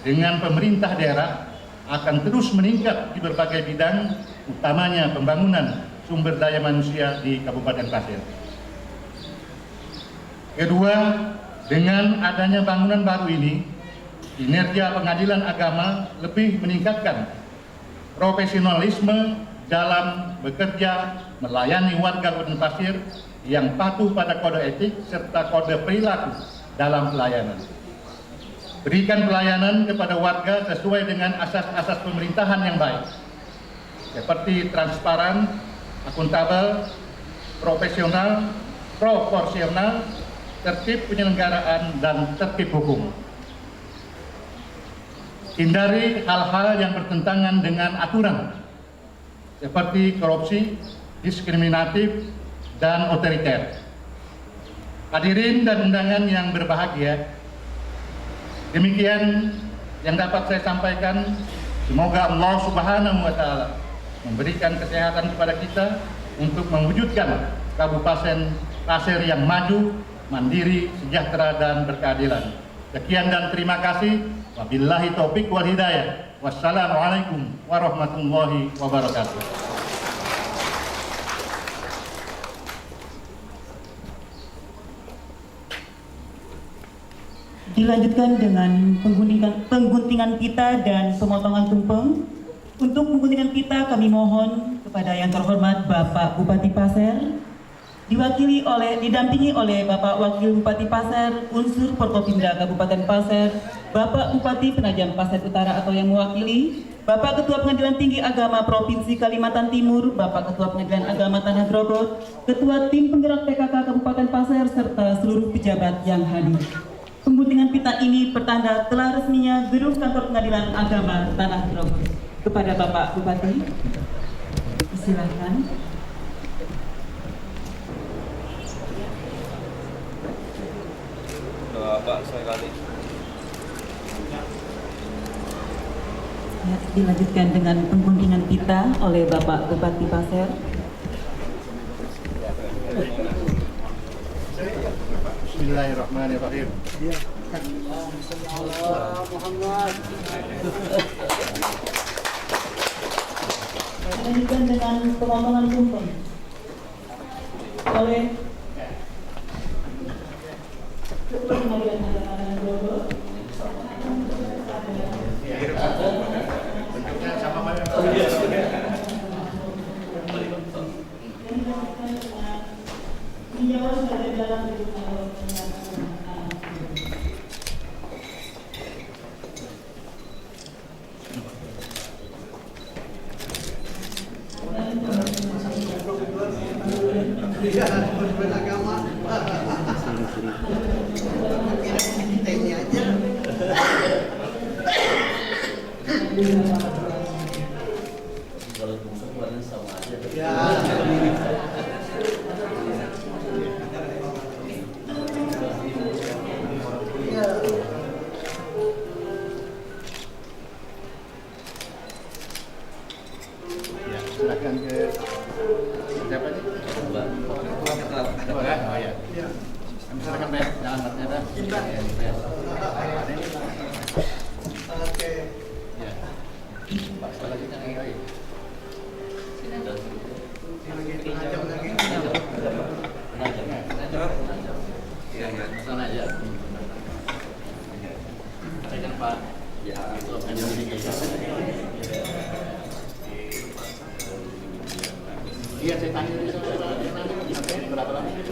dengan pemerintah daerah akan terus meningkat di berbagai bidang, utamanya pembangunan sumber daya manusia di Kabupaten Pasir. Kedua, dengan adanya bangunan baru ini, kinerja pengadilan agama lebih meningkatkan profesionalisme dalam bekerja melayani warga Kabupaten Pasir yang patuh pada kode etik serta kode perilaku dalam pelayanan. Berikan pelayanan kepada warga sesuai dengan asas-asas pemerintahan yang baik, seperti transparan, akuntabel, profesional, proporsional, tertib penyelenggaraan, dan tertib hukum. Hindari hal-hal yang bertentangan dengan aturan, seperti korupsi, diskriminatif, dan otoriter. Hadirin dan undangan yang berbahagia, demikian yang dapat saya sampaikan. Semoga Allah Subhanahu wa Ta'ala memberikan kesehatan kepada kita untuk mewujudkan Kabupaten Pasir yang maju, mandiri, sejahtera, dan berkeadilan. Sekian dan terima kasih. Wabillahi taufik wal hidayah. Wassalamualaikum warahmatullahi wabarakatuh. Dilanjutkan dengan pengguntingan pita dan pemotongan tumpeng. Untuk pengguntingan pita kami mohon kepada yang terhormat Bapak Bupati Pasir, didampingi oleh Bapak Wakil Bupati Pasir, unsur Forkopimda Kabupaten Pasir, Bapak Bupati Penajam Pasir Utara atau yang mewakili, Bapak Ketua Pengadilan Tinggi Agama Provinsi Kalimantan Timur, Bapak Ketua Pengadilan Agama Tanah Grogot, Ketua Tim Penggerak PKK Kabupaten Pasir, serta seluruh pejabat yang hadir. Pengguntingan pita ini pertanda telah resminya gedung kantor Pengadilan Agama Tanah Grogot. Kepada Bapak Bupati, silakan. Pak sekali. Ya, dilanjutkan dengan pengguntingan pita oleh Bapak Bupati Pasir. Bismillahirrahmanirrahim. Dilanjutkan dengan pemotongan tumpeng oleh Ketua Pengadilan Agama Tanah Grogot. Bentuknya sama banyak. Silakan ke siapa nih? Oh ya. Kami silakan Pak, jangan matnya dah. Oke. Ya. Pak, selanjutnya lagi. Iya, ya. Sana aja. Silakan Pak. Ya, itu aja Iya, saya tanya dulu sama berapa lama? Iya.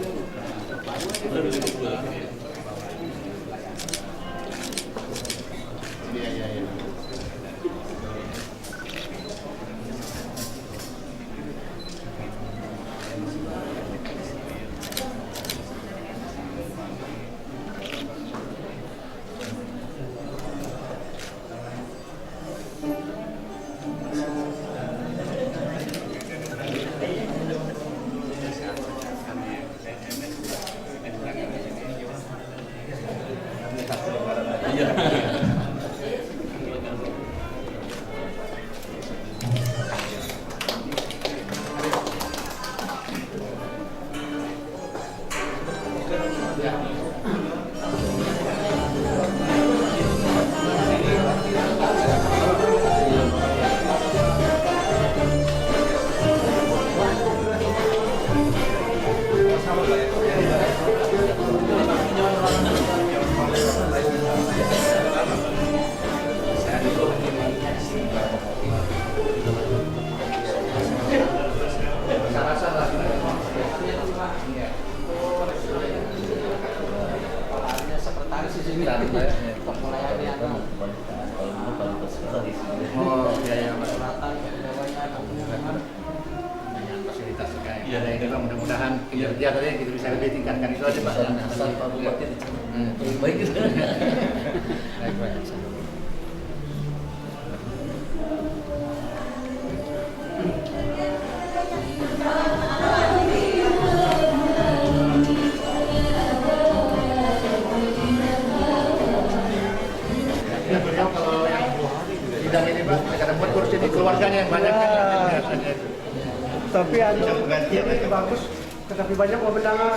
Ya, ini Pak, mudah-mudahan kinerja tadi kita bisa lebih tingkatkan itu aja Pak. Asal Pak Bupati baik gitu. Baik, Pak. Ya, beliau kalau yang bidang ini Pak, kadang buat kursi di keluarganya yang banyak kan biasanya itu. Tapi ada ini bagus, tetapi banyak pemenangan.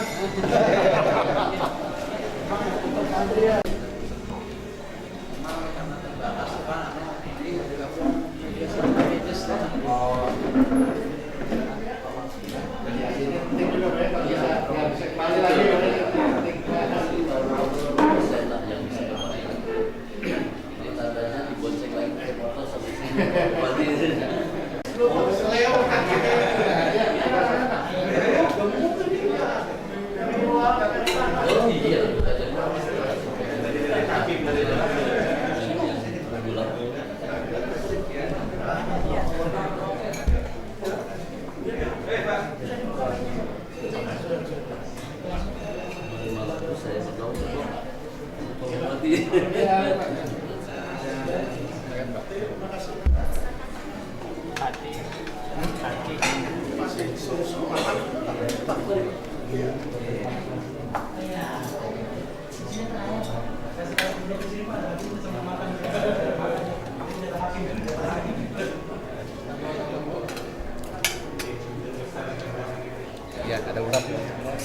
Ya, ada ulang.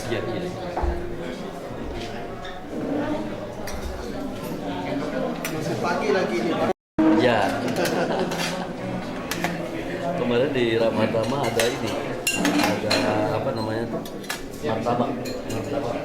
Iya, iya. Masih pagi lagi nih Pak. Ya. Kemarin di Ramadhan ada ini. Ada apa namanya tuh? Martabak. Martabak.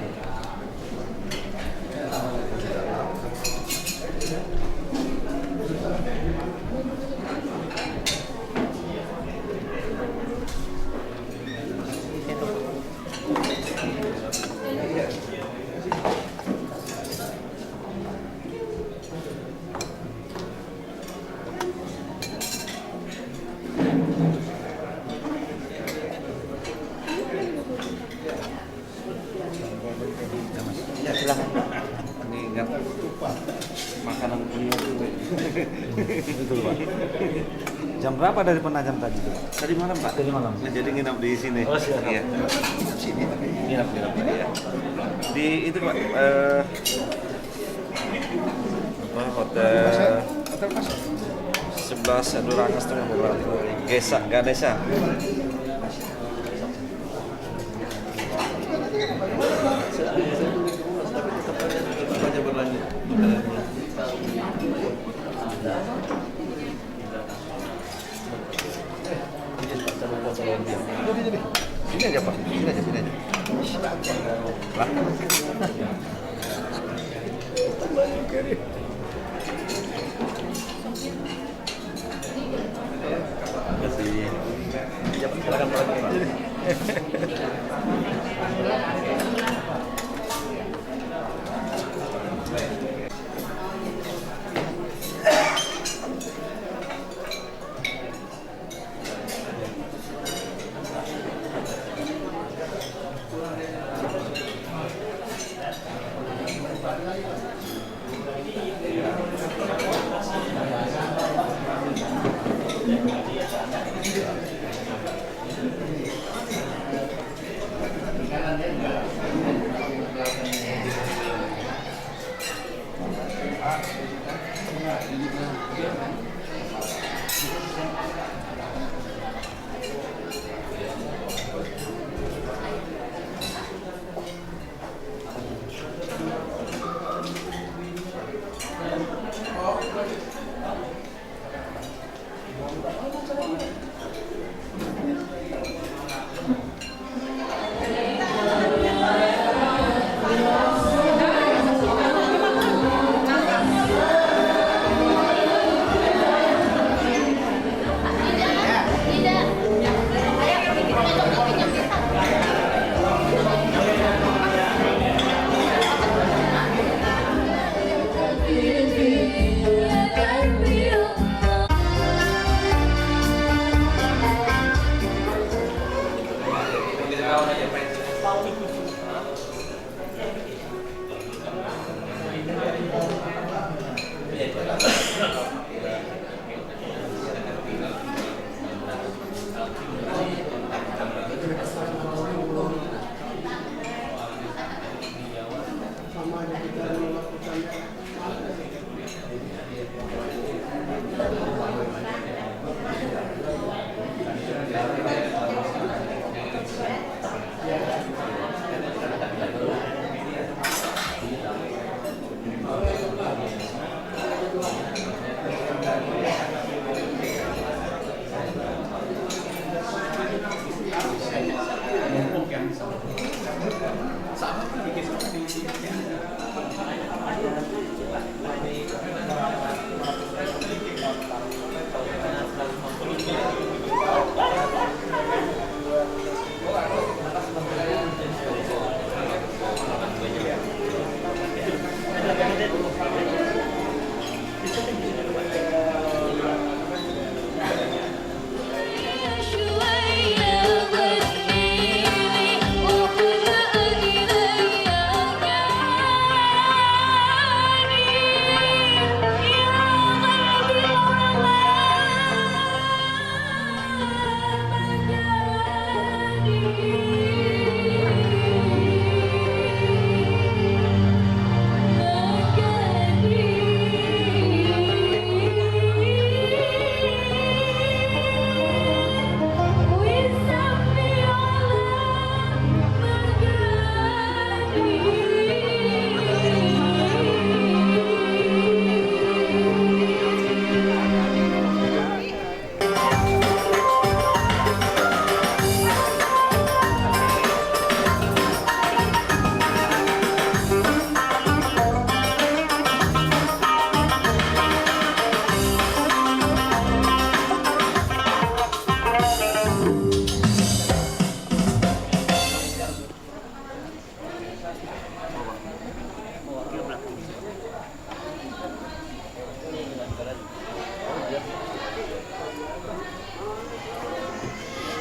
Ya, silakan. Ini ingat makanan punya Betul Pak. Jam berapa dari penajam tadi tuh? tadi malam Pak. Tadi malam. Nah, jadi nginap di sini. Oh, siap. Iya. Sini. Nginap ya. Di itu Pak. Apa hotel 11 Adurangas Tengah Bogor. Ganesha. Sini aja Pak, sini aja. Pak. Ya, silakan Pak.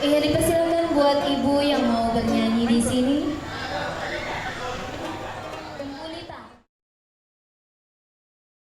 Dipersilakan buat ibu yang mau bernyanyi di sini.